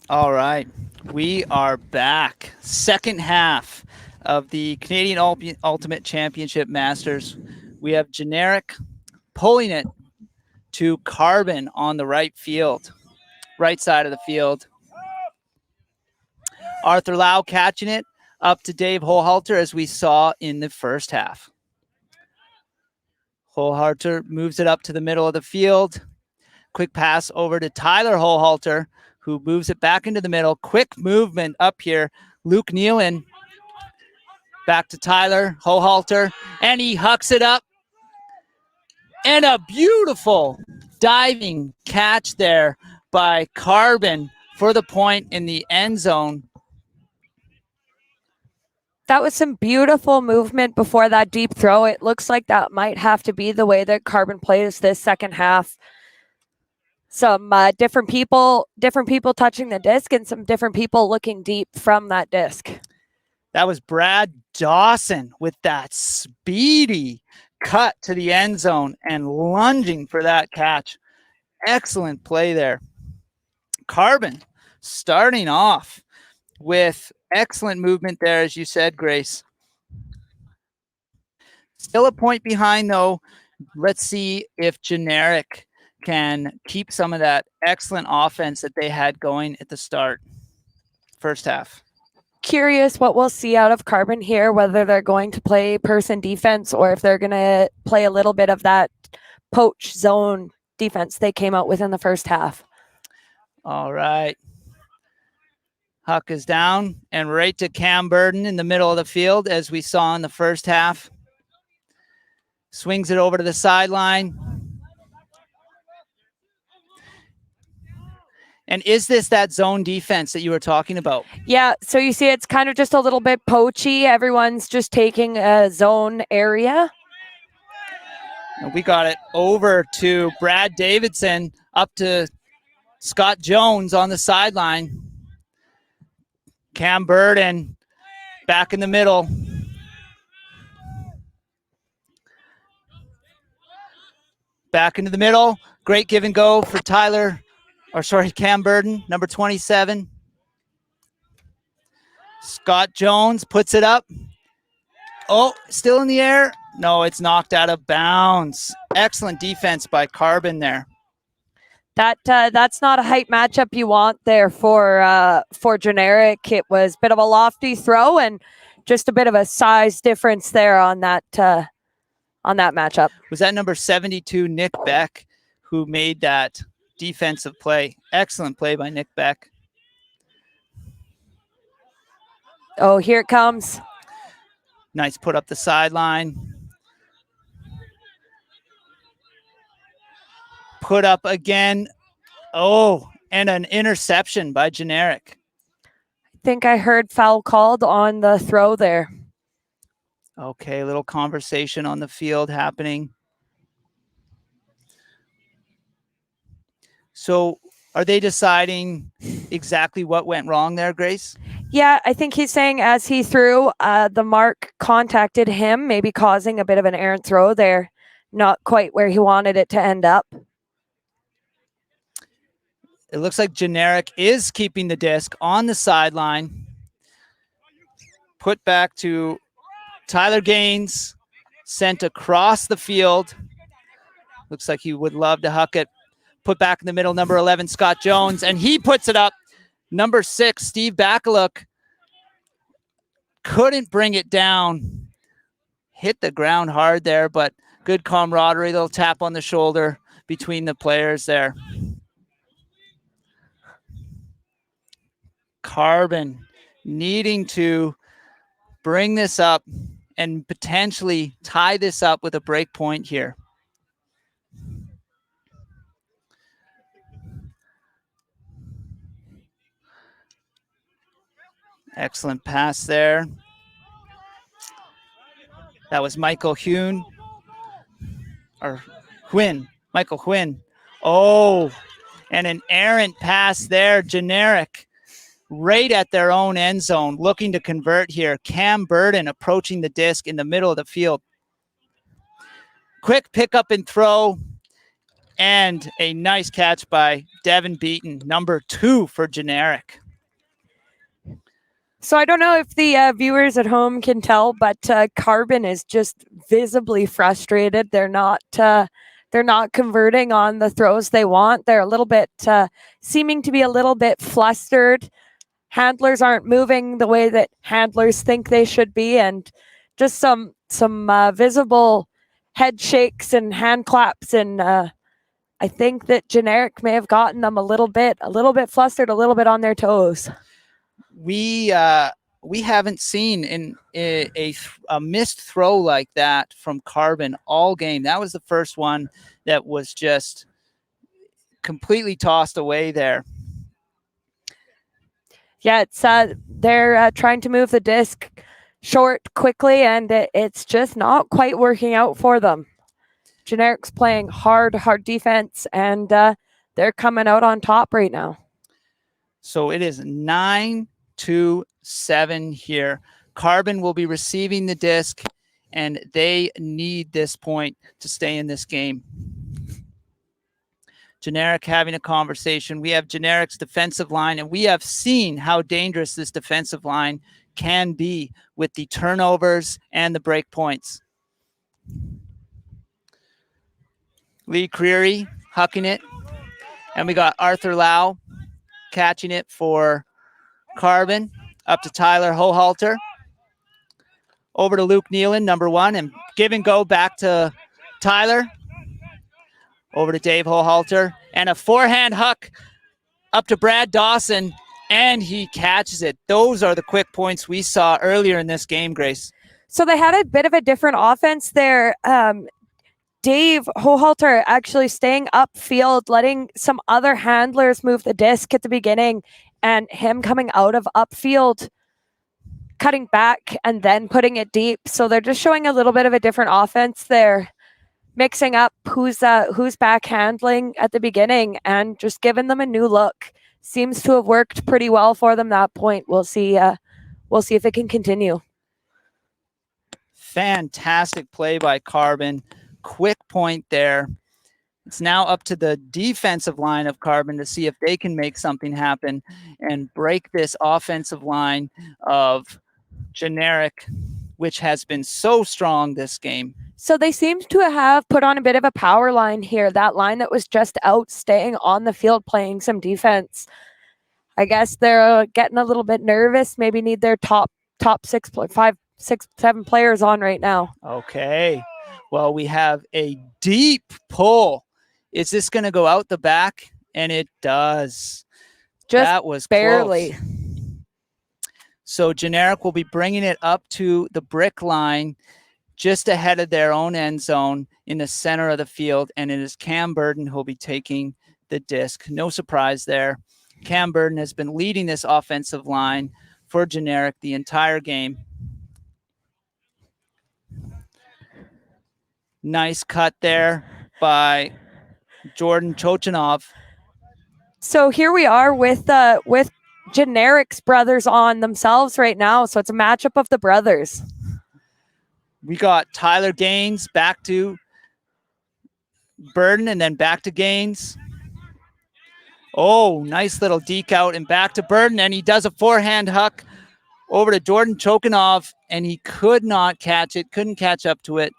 All right, we are back. Second half of the Canadian Ultimate Championship Masters. We have Generic pulling it to Carbon on the right side of the field. Arthur Lau catching it up to Dave Hohalter as we saw in the first half. Hohalter moves it up to the middle of the field. Quick pass over to Tyler Hohalter, who moves it back into the middle. Quick movement up here. Luke Nealon back to Tyler Hohalter, and he hucks it up. And a beautiful diving catch there by Carbon for the point in the end zone. That was some beautiful movement before that deep throw. It looks like that might have to be the way that Carbon plays this second half. Some different people touching the disc and some different people looking deep from that disc. That was Brad Dawson with that speedy cut to the end zone and lunging for that catch. Excellent play there. Carbon starting off with excellent movement there, as you said, Grace. Still a point behind, though. Let's see if Generic can keep some of that excellent offense that they had going at the start. First half. Curious what we'll see out of Carbon here, whether they're going to play person defense or if they're going to play a little bit of that poach zone defense they came out with in the first half. All right. Huck is down and right to Cam Burden in the middle of the field, as we saw in the first half. Swings it over to the sideline. And is this that zone defense that you were talking about? Yeah, so you see it's kind of just a little bit poachy. Everyone's just taking a zone area. And we got it over to Brad Davidson, up to Scott Jones on the sideline. Cam Burden back in the middle. Back into the middle. Great give and go for Cam Burden, number 27. Scott Jones puts it up. Oh, still in the air. No, it's knocked out of bounds. Excellent defense by Carbon there. That's not a height matchup you want there for Generic. It was a bit of a lofty throw and just a bit of a size difference there on that matchup. Was that number 72, Nick Beck, who made that defensive play? Excellent play by Nick Beck. Oh, here it comes. Nice put up the sideline. Put up again. Oh, and an interception by Generic. I think I heard foul called on the throw there. Okay, a little conversation on the field happening. So are they deciding exactly what went wrong there, Grace? Yeah, I think he's saying as he threw, the mark contacted him, maybe causing a bit of an errant throw there. Not quite where he wanted it to end up. It looks like Generic is keeping the disc on the sideline. Put back to Tyler Gaines, sent across the field. Looks like he would love to huck it. Put back in the middle, number 11, Scott Jones, and he puts it up. Number 6, Steve Bakaluk, couldn't bring it down. Hit the ground hard there, but good camaraderie, little tap on the shoulder between the players there. Carbon needing to bring this up and potentially tie this up with a break point here. Excellent pass there. That was Michael Hune. Or Huynh. Michael Huynh. Oh, and an errant pass there. Generic. Right at their own end zone, looking to convert here. Cam Burden approaching the disc in the middle of the field. Quick pick up and throw. And a nice catch by Devin Beaton, number 2 for Generic. So I don't know if the viewers at home can tell, but Carbon is just visibly frustrated. They're not converting on the throws they want. They're a little bit seeming to be a little bit flustered. Handlers aren't moving the way that handlers think they should be, and just some visible head shakes and hand claps, and I think that Generic may have gotten them a little bit flustered, a little bit on their toes. We haven't seen a missed throw like that from Carbon all game. That was the first one that was just completely tossed away there. Yeah, it's they're trying to move the disc short quickly, and it's just not quite working out for them. Generic's playing hard defense, and they're coming out on top right now. So it is 9-7 here. Carbon will be receiving the disc, and they need this point to stay in this game. Generic having a conversation. We have Generic's defensive line, and we have seen how dangerous this defensive line can be with the turnovers and the break points. Lee Creary hucking it, and we got Arthur Lau catching it for Carbon. Up to Tyler Hohalter. Over to Luke Nealon, number 1, and give and go back to Tyler. Over to Dave Hohalter, and a forehand huck up to Brad Dawson, and he catches it. Those are the quick points we saw earlier in this game, Grace. So they had a bit of a different offense there. Dave Hohalter actually staying upfield, letting some other handlers move the disc at the beginning, and him coming out of upfield, cutting back, and then putting it deep. So they're just showing a little bit of a different offense there, mixing up who's back handling at the beginning and just giving them a new look. Seems to have worked pretty well for them that point. We'll see if it can continue. Fantastic play by Carbon. Quick point there. It's now up to the defensive line of Carbon to see if they can make something happen and break this offensive line of Generic, which has been so strong this game. So they seem to have put on a bit of a power line here. That line that was just out, staying on the field, playing some defense. I guess they're getting a little bit nervous. Maybe need their top 5, 6, 7 players on right now. Okay. Well, we have a deep pull. Is this going to go out the back? And it does. Just that was barely. Close. So Generic will be bringing it up to the brick line, just ahead of their own end zone in the center of the field. And it is Cam Burden who will be taking the disc. No surprise there. Cam Burden has been leading this offensive line for Generic the entire game. Nice cut there by Jordan Chochinov. So here we are with Generic's brothers on themselves right now. So it's a matchup of the brothers. We got Tyler Gaines back to Burden and then back to Gaines. Oh, nice little deke out and back to Burden, and he does a forehand huck over to Jordan Chochinov, and he could not catch it, couldn't catch up to it.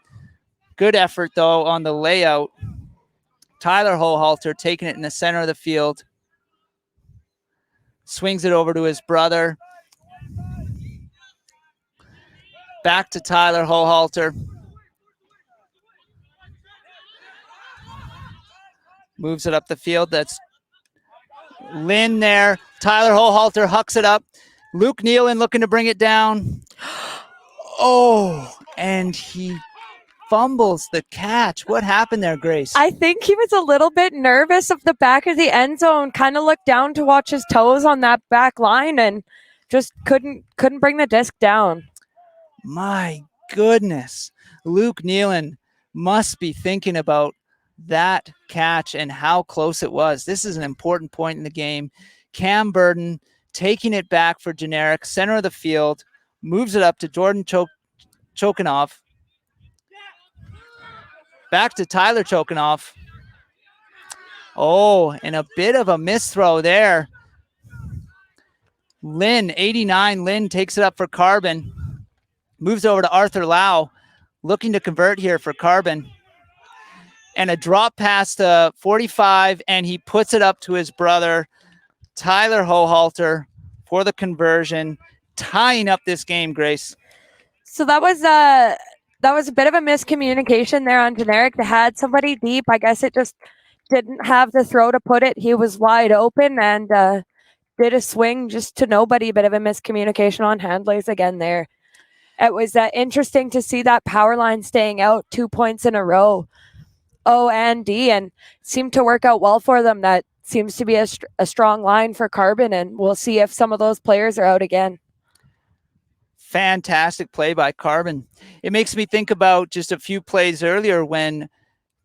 Good effort, though, on the layout. Tyler Hohalter taking it in the center of the field. Swings it over to his brother. Back to Tyler Hohalter. Moves it up the field. That's Lynn there. Tyler Hohalter hucks it up. Luke Nealon looking to bring it down. Oh, and he fumbles the catch. What happened there, Grace? I think he was a little bit nervous of the back of the end zone, kind of looked down to watch his toes on that back line and just couldn't bring the disc down. My goodness. Luke Nealon must be thinking about that catch and how close it was. This is an important point in the game. Cam Burden taking it back for Generic, center of the field, moves it up to Jordan Chochinov. Back to Tyler Chochinov. Oh, and a bit of a misthrow there. Lynn, 89, Lynn takes it up for Carbon. Moves over to Arthur Lau, looking to convert here for Carbon. And a drop pass to 45, and he puts it up to his brother, Tyler Hohalter, for the conversion, tying up this game, Grace. So that was a bit of a miscommunication there on Generic. They had somebody deep. I guess it just didn't have the throw to put it. He was wide open and did a swing just to nobody. Bit of a miscommunication on Handlers again there. It was interesting to see that power line staying out 2 points in a row, O and D, and seemed to work out well for them. That seems to be a strong line for Carbon, and we'll see if some of those players are out again. Fantastic play by Carbon. It makes me think about just a few plays earlier when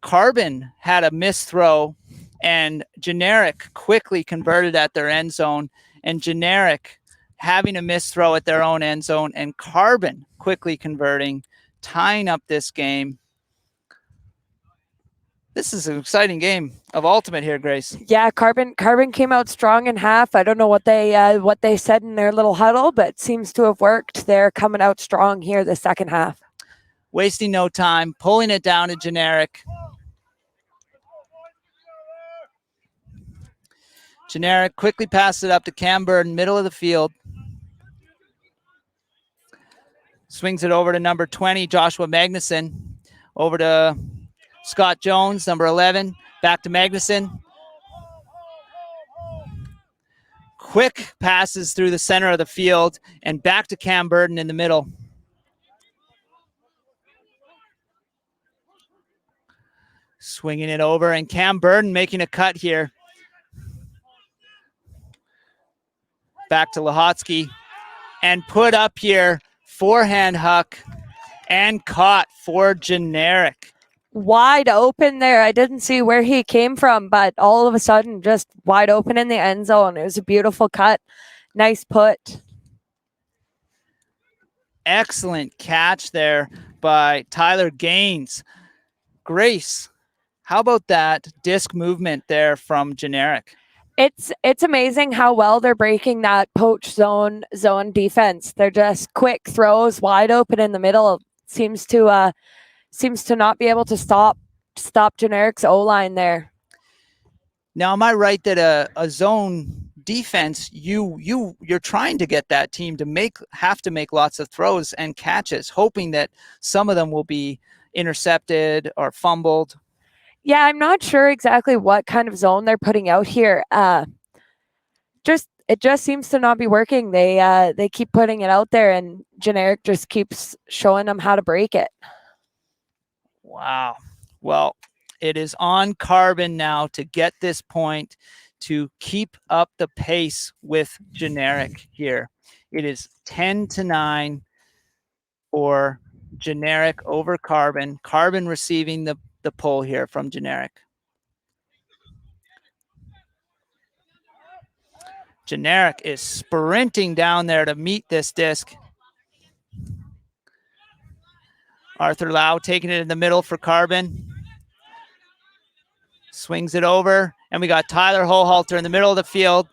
Carbon had a missed throw and Generic quickly converted at their end zone, and Generic having a missed throw at their own end zone and Carbon quickly converting, tying up this game. This is an exciting game of ultimate here, Grace. Yeah, Carbon came out strong in half. I don't know what they said in their little huddle, but seems to have worked. They're coming out strong here the second half. Wasting no time, pulling it down to Generic. Generic quickly passes it up to Cam Burden, middle of the field. Swings it over to number 20, Joshua Magnuson. Over to Scott Jones, number 11. Back to Magnuson. Quick passes through the center of the field and back to Cam Burden in the middle. Swinging it over, and Cam Burden making a cut here. Back to Lahotsky and put up here. Forehand huck and caught for Generic. Wide open there. I didn't see where he came from, but all of a sudden just wide open in the end zone. It was a beautiful cut. Nice put. Excellent catch there by Tyler Gaines. Grace, how about that disc movement there from Generic? It's amazing how well they're breaking that poach zone defense. They're just quick throws wide open in the middle. Seems to not be able to stop Generic's O-line there. Now, am I right that a zone defense, you're trying to get that team to have to make lots of throws and catches, hoping that some of them will be intercepted or fumbled? Yeah, I'm not sure exactly what kind of zone they're putting out here. It just seems to not be working. They keep putting it out there, and Generic just keeps showing them how to break it. Wow. Well, it is on Carbon now to get this point to keep up the pace with Generic here. It is 10-9 for Generic over Carbon. Carbon receiving the pull here from Generic. Generic is sprinting down there to meet this disc. Arthur Lau taking it in the middle for Carbon. Swings it over, and we got Tyler Hohalter in the middle of the field.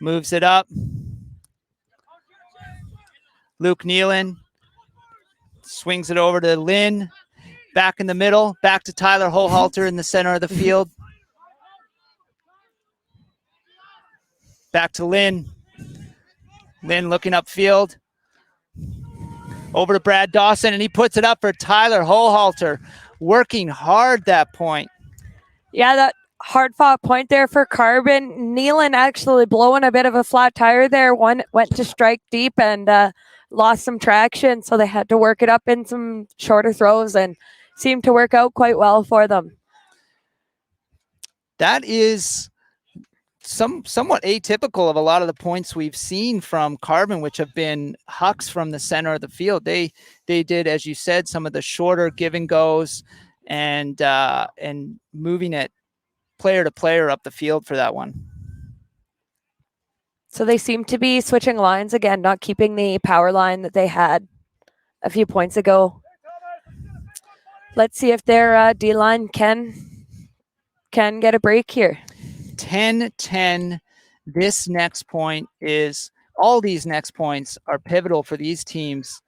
Moves it up. Luke Nealon swings it over to Lynn. Back in the middle, back to Tyler Hohalter in the center of the field. Back to Lynn. Lynn looking upfield. Over to Brad Dawson, and he puts it up for Tyler Hohalter. Working hard that point. Yeah, that hard-fought point there for Carbon. Nealon actually blowing a bit of a flat tire there. One went to strike deep and lost some traction, so they had to work it up in some shorter throws and seemed to work out quite well for them. That is somewhat atypical of a lot of the points we've seen from Carbon, which have been hucks from the center of the field. They did, as you said, some of the shorter give and goes and moving it player to player up the field for that one. So they seem to be switching lines again, not keeping the power line that they had a few points ago. Let's see if their D-line can can get a break here. 10-10. This next point is, all these next points are pivotal for these teams.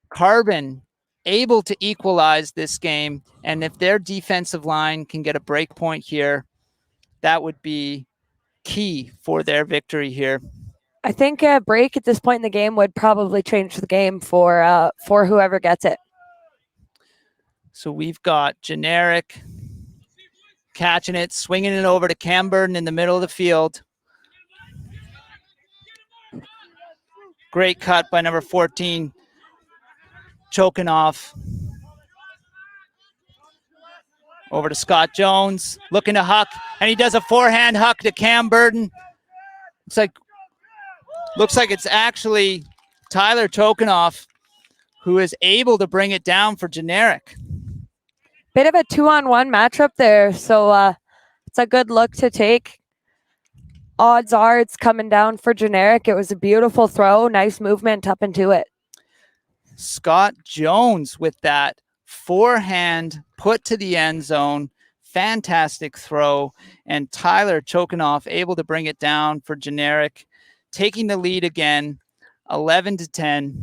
Carbon able to equalize this game, and if their defensive line can get a break point here, that would be key for their victory here. I think a break at this point in the game would probably change the game for whoever gets it. So we've got Generic catching it, swinging it over to Cam Burden in the middle of the field. Great cut by number 14, choking off. Over to Scott Jones, looking to huck, and he does a forehand huck to Cam Burden. Looks like it's actually Tyler Tokenoff who is able to bring it down for Generic. Bit of a 2-on-1 matchup there, so it's a good look to take. Odds are it's coming down for Generic. It was a beautiful throw, nice movement up into it. Scott Jones with that forehand put to the end zone. Fantastic throw. And Tyler Tokenoff able to bring it down for Generic, taking the lead again, 11-10.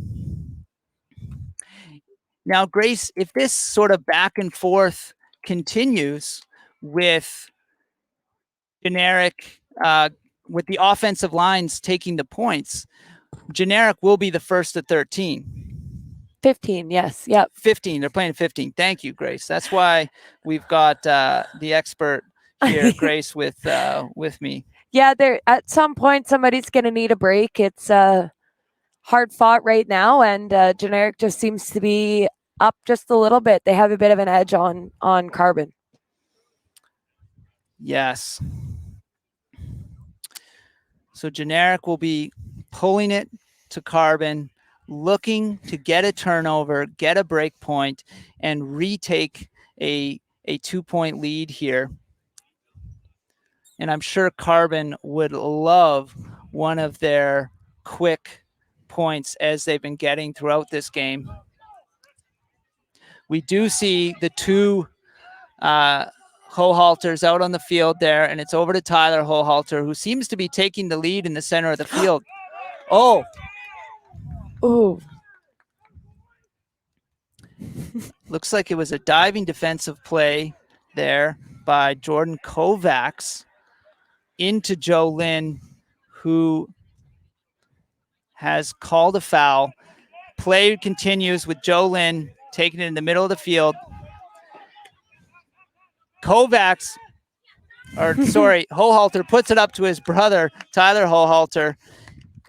Now, Grace, if this sort of back and forth continues with Generic, with the offensive lines taking the points, Generic will be the first to 13. 15, yes, yep. 15, they're playing 15. Thank you, Grace. That's why we've got the expert here, Grace, with me. Yeah, there at some point somebody's going to need a break. It's hard fought right now, and Generic just seems to be up just a little bit. They have a bit of an edge on Carbon. Yes. So Generic will be pulling it to Carbon, looking to get a turnover, get a break point, and retake a 2-point lead here. And I'm sure Carbon would love one of their quick points as they've been getting throughout this game. We do see the two Hohalters out on the field there, and it's over to Tyler Hohalter, who seems to be taking the lead in the center of the field. Oh. Ooh. Looks like it was a diving defensive play there by Jordan Kovacs into Joe Lynn, who has called a foul. Play continues with Joe Lynn taking it in the middle of the field. Hohalter puts it up to his brother, Tyler Hohalter.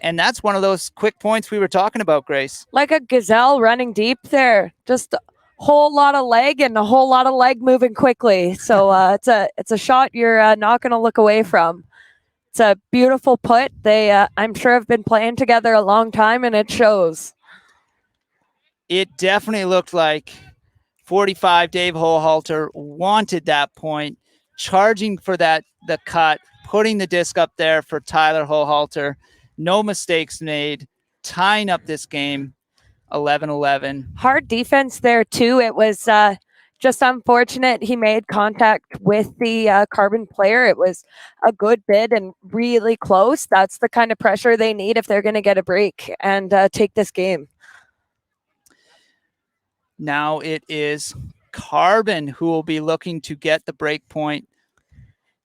And that's one of those quick points we were talking about, Grace. Like a gazelle running deep there. Just a whole lot of leg and a whole lot of leg moving quickly. So it's a shot you're not going to look away from. It's a beautiful put. They, I'm sure, have been playing together a long time, and it shows. It definitely looked like 45 Dave Hohalter wanted that point, charging for the cut, putting the disc up there for Tyler Hohalter. No mistakes made, tying up this game, 11-11. Hard defense there, too. It was just unfortunate he made contact with the Carbon player. It was a good bid and really close. That's the kind of pressure they need if they're going to get a break and take this game. Now it is Carbon who will be looking to get the break point.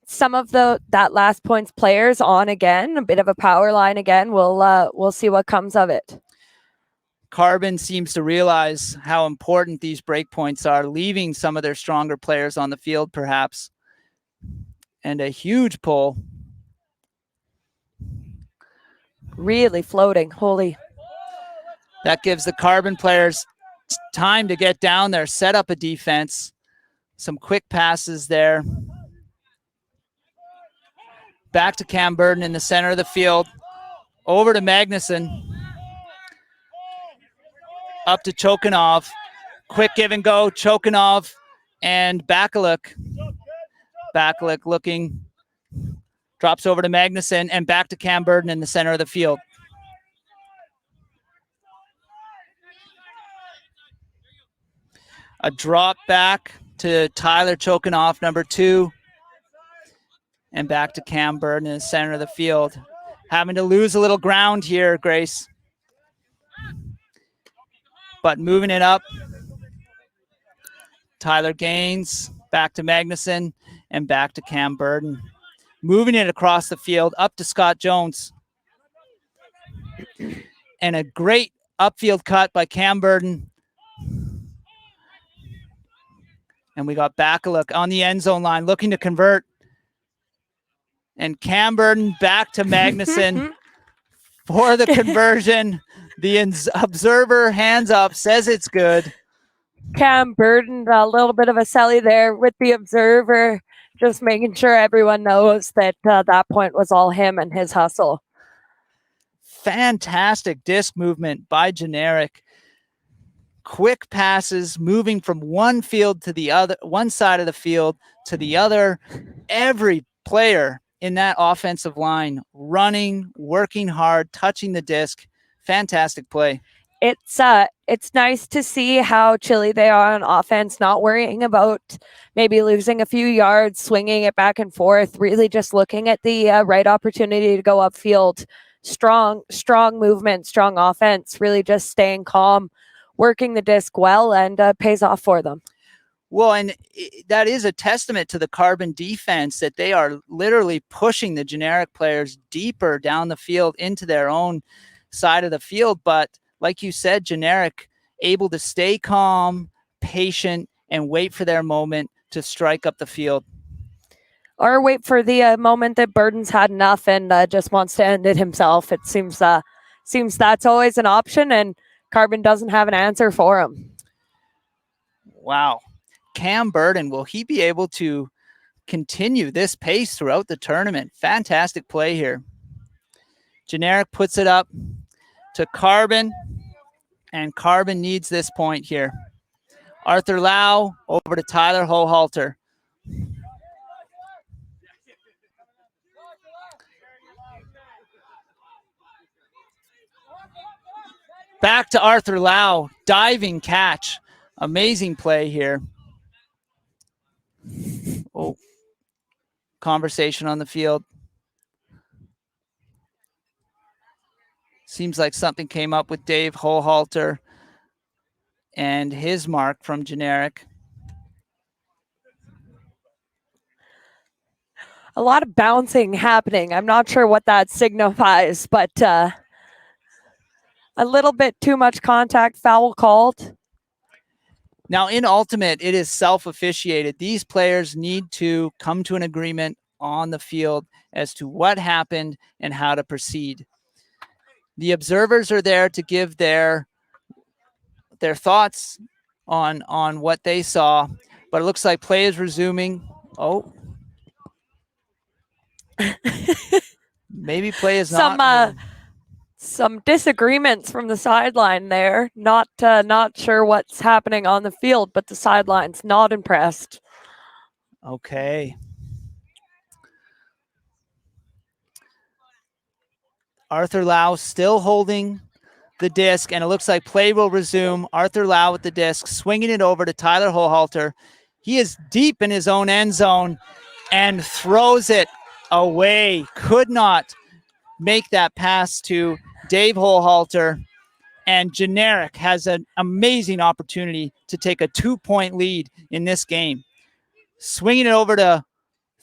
Some of that last point's players on again, a bit of a power line again. We'll see what comes of it. Carbon seems to realize how important these break points are, leaving some of their stronger players on the field, perhaps. And a huge pull. Really floating. Holy. That gives the Carbon players time to get down there, set up a defense. Some quick passes there. Back to Cam Burden in the center of the field. Over to Magnuson. Up to Chokanov. Quick give and go. Chokanov and Bakaluk. Bakaluk looking. Drops over to Magnuson and back to Cam Burden in the center of the field. A drop back to Tyler Chokanov, number 2. And back to Cam Burden in the center of the field. Having to lose a little ground here, Grace. But moving it up. Tyler Gaines, back to Magnuson, and back to Cam Burden. Moving it across the field, up to Scott Jones. And a great upfield cut by Cam Burden. And we got back a look on the end zone line, looking to convert. And Cam Burden back to Magnuson for the conversion. The observer hands up, says it's good. Cam Burden, a little bit of a selly there with the observer, just making sure everyone knows that that point was all him and his hustle. Fantastic disc movement by Generic. Quick passes, moving from one field to the other, one side of the field to the other. Every player in that offensive line running, working hard, touching the disc. Fantastic play. It's nice to see how chilly they are on offense, not worrying about maybe losing a few yards, swinging it back and forth, really just looking at the right opportunity to go upfield. Strong movement, strong offense, really just staying calm, working the disc well, and pays off for them. Well, and that is a testament to the Carbon defense, that they are literally pushing the Generic players deeper down the field into their own side of the field. But like you said, Generic able to stay calm, patient, and wait for their moment to strike up the field. Or wait for the moment that Burden's had enough and just wants to end it himself. It seems that's always an option, and Carbon doesn't have an answer for him. Wow. Cam Burden, will he be able to continue this pace throughout the tournament? Fantastic play here. Generic puts it up to Carbon, and Carbon needs this point here. Arthur Lau over to Tyler Hohalter. Back to Arthur Lau, diving catch. Amazing play here. Oh, conversation on the field. Seems like something came up with Dave Hohalter and his mark from Generic. A lot of bouncing happening. I'm not sure what that signifies, but a little bit too much contact, foul called. Now, in Ultimate, it is self-officiated. These players need to come to an agreement on the field as to what happened and how to proceed. The observers are there to give their thoughts on what they saw, but it looks like play is resuming. Oh. Maybe play is not. Some disagreements from the sideline there. Not sure what's happening on the field, but the sideline's not impressed. Okay. Arthur Lau still holding the disc, and it looks like play will resume. Arthur Lau with the disc, swinging it over to Tyler Hohalter. He is deep in his own end zone and throws it away. Could not make that pass to Dave Hohalter, and Generic has an amazing opportunity to take a 2-point lead in this game. Swinging it over to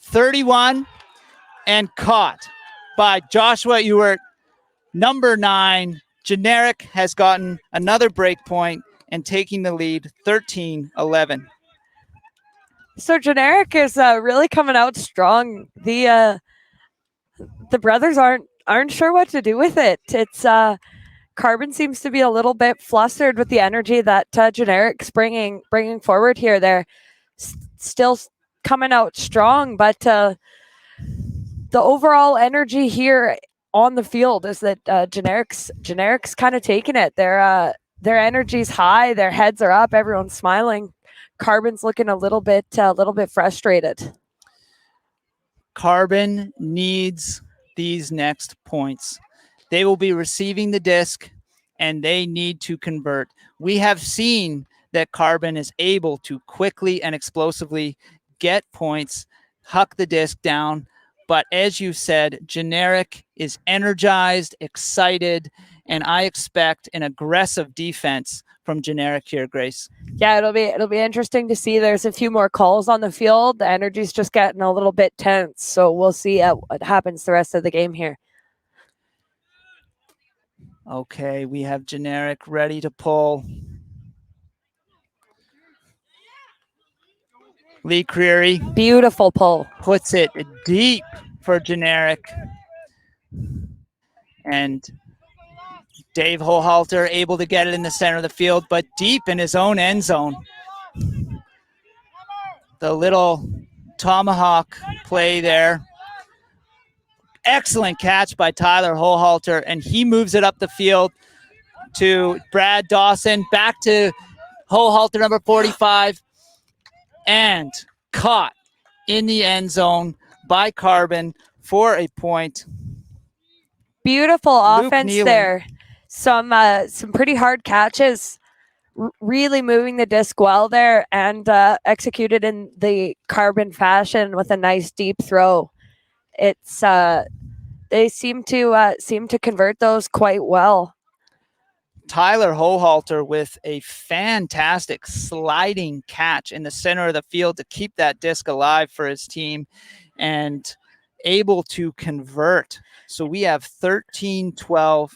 31 and caught by Joshua Ewert. Number 9, Generic has gotten another break point and taking the lead 13-11. So Generic is really coming out strong. The brothers aren't sure what to do with it. It's Carbon seems to be a little bit flustered with the energy that Generic's bringing forward here. They're still coming out strong, but the overall energy here on the field is that Generic's kind of taking it. Their energy's high, their heads are up, everyone's smiling. Carbon's looking a little bit frustrated. Carbon needs these next points. They will be receiving the disc and they need to convert. We have seen that Carbon is able to quickly and explosively get points, huck the disc down, But as you said, Generic is energized, excited, and I expect an aggressive defense from Generic here, Grace. Yeah, it'll be interesting to see. There's a few more calls on the field. The energy's just getting a little bit tense, so we'll see what happens the rest of the game here. Okay, we have Generic ready to pull. Lee Creary. Beautiful pull. Puts it deep for Generic. And Dave Hohalter able to get it in the center of the field, but deep in his own end zone. The little tomahawk play there. Excellent catch by Tyler Hohalter, and he moves it up the field to Brad Dawson, back to Hohalter, number 45, and caught in the end zone by Carbon for a point. Beautiful Luke offense Nealon. there. Some pretty hard catches. Really moving the disc well there, and executed in the Carbon fashion with a nice deep throw. It's they seem to convert those quite well. Tyler Hohalter with a fantastic sliding catch in the center of the field to keep that disc alive for his team and able to convert. So we have 13-12.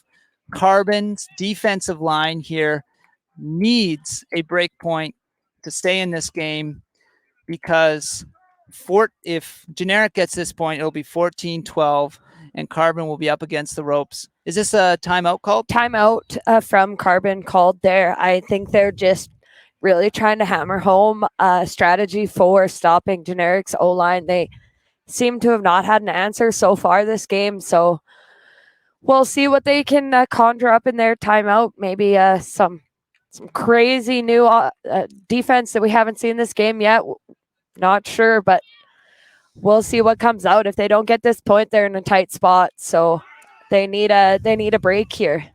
Carbon's defensive line here needs a break point to stay in this game, because if Generic gets this point, it'll be 14-12 and Carbon will be up against the ropes. Is this a timeout called? Timeout from Carbon called there. I think they're just really trying to hammer home a strategy for stopping Generic's O-line. They seem to have not had an answer so far this game, so we'll see what they can conjure up in their timeout. Maybe some crazy new defense that we haven't seen this game yet. Not sure, but we'll see what comes out. If they don't get this point, they're in a tight spot, so they need a break here.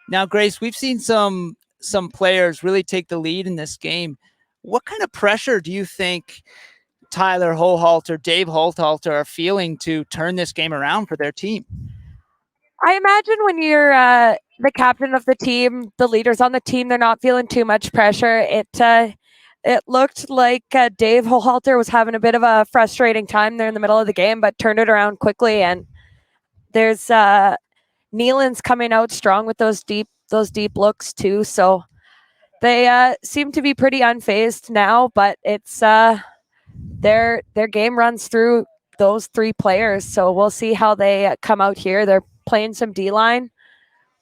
Now, Grace, we've seen some players really take the lead in this game. What kind of pressure do you think Tyler Hohalter, Dave Hohalter are feeling to turn this game around for their team? I imagine when you're the captain of the team, the leaders on the team, they're not feeling too much pressure. It looked like Dave Hohalter was having a bit of a frustrating time there in the middle of the game, but turned it around quickly. And there's Nealon's coming out strong with those deep looks too. So they seem to be pretty unfazed now, but it's their game runs through those three players. So we'll see how they come out here. They're playing some D-line.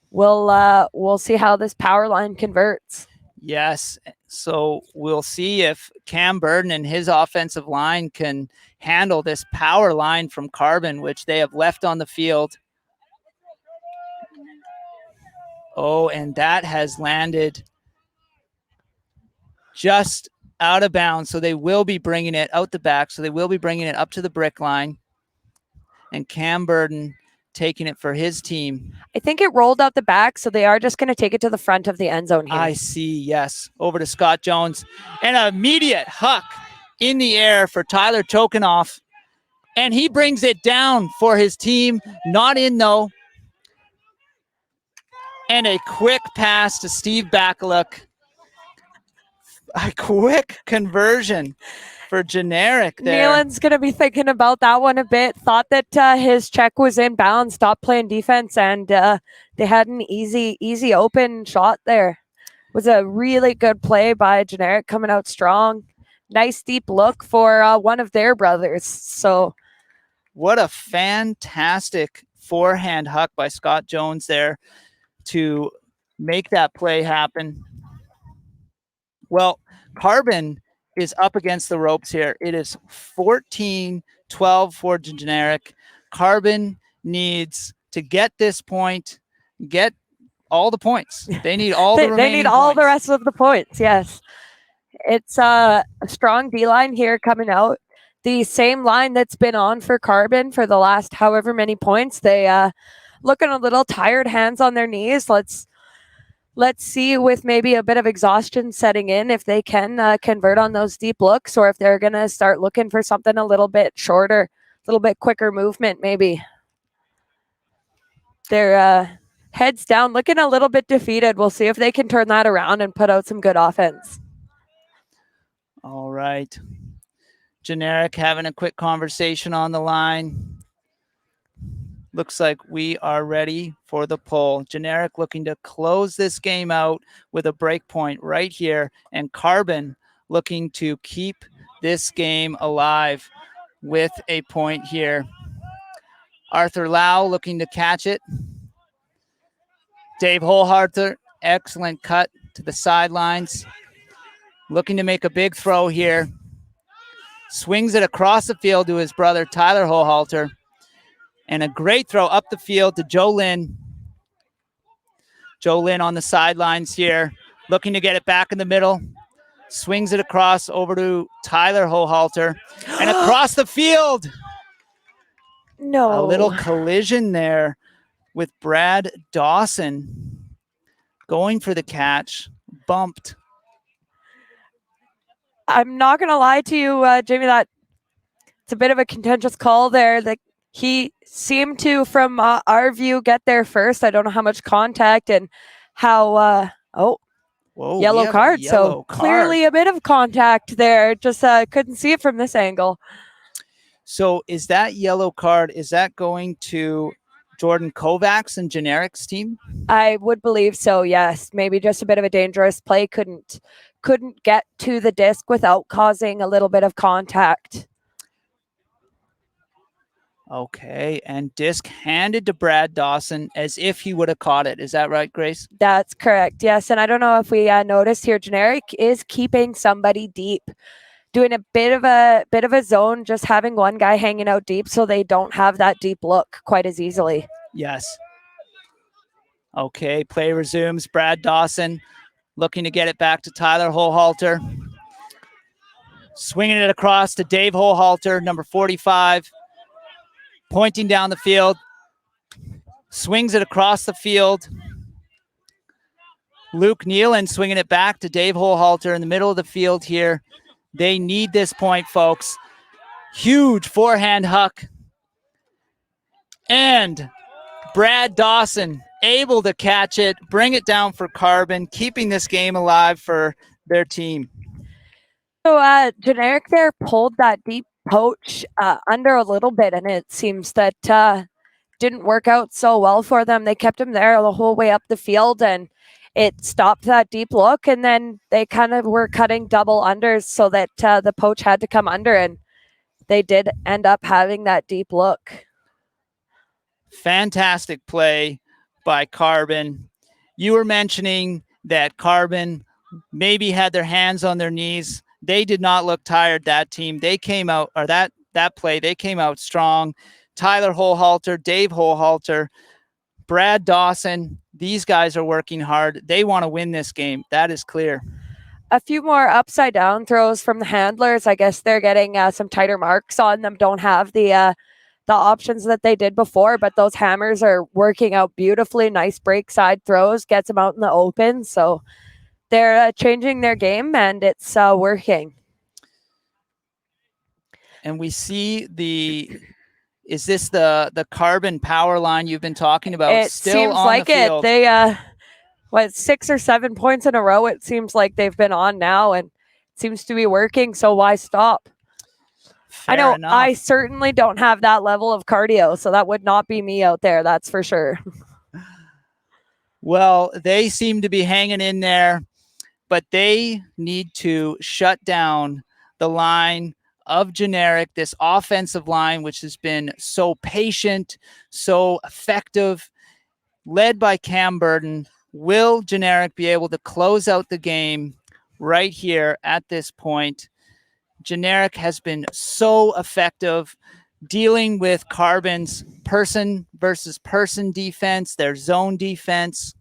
We'll see how this power line converts. Yes. So we'll see if Cam Burden and his offensive line can handle this power line from Carbon, which they have left on the field. Oh, and that has landed just out of bounds. So they will be bringing it out the back. So they will be bringing it up to the brick line. And Cam Burden taking it for his team. I think it rolled out the back, so they are just going to take it to the front of the end zone here. I see, yes. Over to Scott Jones. And an immediate huck in the air for Tyler Tokenoff. And he brings it down for his team. Not in, though. And a quick pass to Steve Bakaluk. A quick conversion for Generic there. Nealon's going to be thinking about that one a bit. Thought that his check was in bounds, stopped playing defense, and they had an easy open shot there. It was a really good play by Generic, coming out strong. Nice deep look for one of their brothers. So, what a fantastic forehand huck by Scott Jones there to make that play happen. Well, Carbon is up against the ropes here. It is 14-12 for Generic. Carbon needs to get this point, get all the points. They need all the remaining They need all points. the rest of the points, yes. It's a strong D-line here coming out. The same line that's been on for Carbon for the last however many points. They looking a little tired, hands on their knees. Let's see, with maybe a bit of exhaustion setting in, if they can convert on those deep looks, or if they're going to start looking for something a little bit shorter. little bit quicker movement, maybe. They're heads down, looking a little bit defeated. We'll see if they can turn that around and put out some good offense. All right. Generic having a quick conversation on the line. Looks like we are ready for the pull. Generic looking to close this game out with a break point right here. And Carbon looking to keep this game alive with a point here. Arthur Lau looking to catch it. Dave Holharter, excellent cut to the sidelines. Looking to make a big throw here. Swings it across the field to his brother, Tyler Holhalter. And a great throw up the field to Joe Lynn. Joe Lynn on the sidelines here, looking to get it back in the middle. Swings it across over to Tyler Holhalter. And across the field. No. A little collision there with Brad Dawson going for the catch. Bumped. I'm not going to lie to you, Jamie, that it's a bit of a contentious call there. Like, he seemed to, from our view, get there first. I don't know how much contact and how, Whoa, yellow card. Yellow card. Clearly a bit of contact there. Just couldn't see it from this angle. So is that yellow card, is that going to Jordan Kovacs and Generic's team? I would believe so, yes. Maybe just a bit of a dangerous play. Couldn't get to the disc without causing a little bit of contact. Okay, and disc handed to Brad Dawson as if he would have caught it. Is that right, Grace? That's correct, yes. And I don't know if we noticed here, Generic is keeping somebody deep, doing a bit of a zone, just having one guy hanging out deep so they don't have that deep look quite as easily. Yes. Okay, play resumes. Brad Dawson looking to get it back to Tyler Holhalter. Swinging it across to Dave Holhalter, number 45. Pointing down the field. Swings it across the field. Luke Nealon swinging it back to Dave Holhalter in the middle of the field here. They need this point, folks. Huge forehand huck. And Brad Dawson able to catch it, bring it down for Carbon, keeping this game alive for their team. So Generic there pulled that deep poach under a little bit, and it seems that didn't work out so well for them. They kept him there the whole way up the field, and it stopped that deep look, and then they kind of were cutting double unders so that the poach had to come under, and they did end up having that deep look. Fantastic play by Carbon. You were mentioning that Carbon maybe had their hands on their knees. They did not look tired, that team. They came out, or that play, they came out strong. Tyler Holhalter, Dave Holhalter, Brad Dawson, these guys are working hard. They want to win this game. That is clear. A few more upside down throws from the handlers. I guess they're getting some tighter marks on them. Don't have the options that they did before, but those hammers are working out beautifully. Nice break side throws, gets them out in the open. So they're changing their game, and it's working. And we see is this the Carbon power line you've been talking about? It still seems on like the field? it. They 6 or 7 points in a row, it seems like they've been on now, and it seems to be working, so why stop? Fair I know enough. I certainly don't have that level of cardio, so that would not be me out there, that's for sure. Well, they seem to be hanging in there, but they need to shut down the line of Generic, this offensive line, which has been so patient, so effective, led by Cam Burden. Will Generic be able to close out the game right here at this point? Generic has been so effective dealing with Carbon's person versus person defense, their zone defense.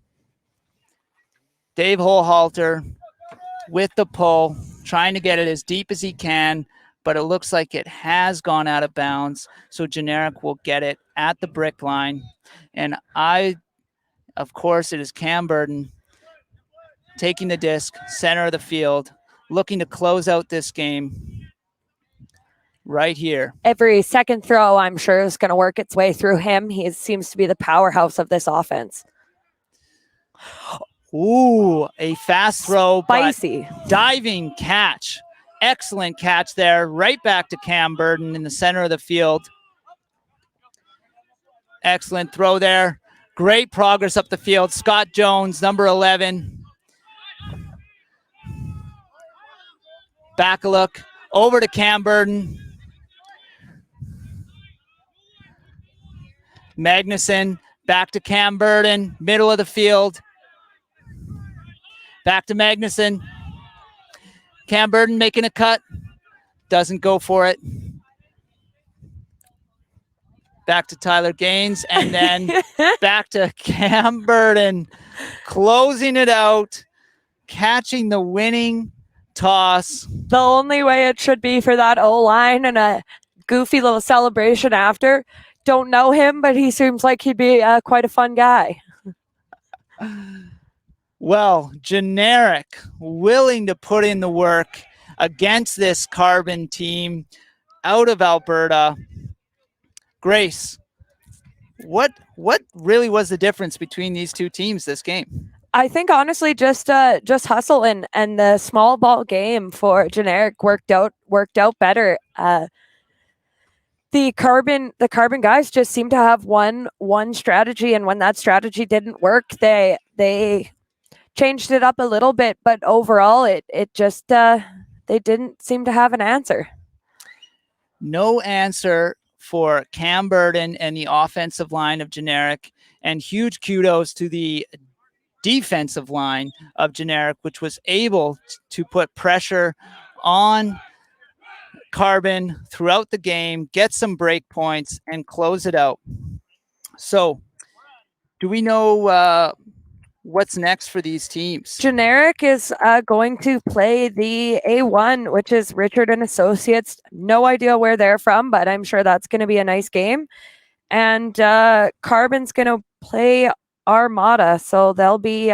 Dave Holhalter with the pull, trying to get it as deep as he can, but it looks like it has gone out of bounds. So Generic will get it at the brick line. And of course, it is Cam Burden taking the disc, center of the field, looking to close out this game. right here. Every second throw, I'm sure, is going to work its way through him. He seems to be the powerhouse of this offense. Ooh, a fast throw, Spicy. but diving catch. Excellent catch there. Right back to Cam Burden in the center of the field. Excellent throw there. Great progress up the field. Scott Jones, number 11. Back a look. Over to Cam Burden. Magnuson, back to Cam Burden, middle of the field. Back to Magnuson. Cam Burden making a cut. Doesn't go for it. Back to Tyler Gaines, and then back to Cam Burden, closing it out, catching the winning toss. The only way it should be for that O-line, and a goofy little celebration after. Don't know him, but he seems like he'd be quite a fun guy. Well, Generic, willing to put in the work against this Carbon team out of Alberta. Grace, what really was the difference between these two teams this game? I think honestly, just hustle and the small ball game for Generic worked out better. The Carbon guys just seem to have one strategy, and when that strategy didn't work, they changed it up a little bit, but overall it just they didn't seem to have an answer. No answer for Cam Burden and the offensive line of Generic, and huge kudos to the defensive line of Generic, which was able to put pressure on Carbon throughout the game, get some break points, and close it out. So, do we know what's next for these teams? Generic is going to play the A1, which is Richard and Associates. No idea where they're from, but I'm sure that's going to be a nice game. And Carbon's going to play Armada, so they'll be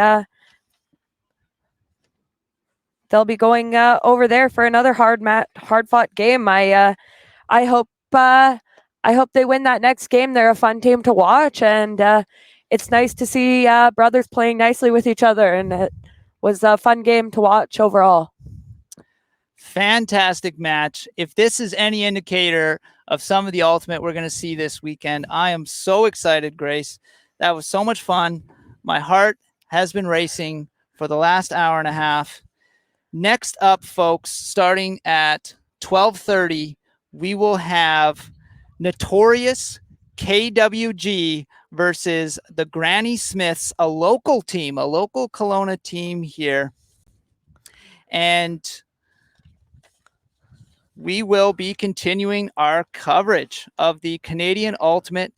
going over there for another hard-fought game. I hope they win that next game. They're a fun team to watch, and it's nice to see brothers playing nicely with each other, and it was a fun game to watch overall. Fantastic match. If this is any indicator of some of the ultimate we're going to see this weekend, I am so excited, Grace. That was so much fun. My heart has been racing for the last hour and a half. Next up, folks, starting at 12:30, we will have Notorious KWG versus the Granny Smiths, a local team, a local Kelowna team here. And we will be continuing our coverage of the Canadian Ultimate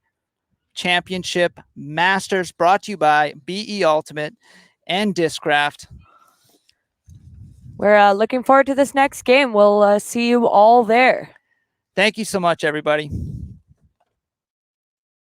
Championship Masters, brought to you by BE Ultimate and Discraft. We're looking forward to this next game. We'll see you all there. Thank you so much, everybody.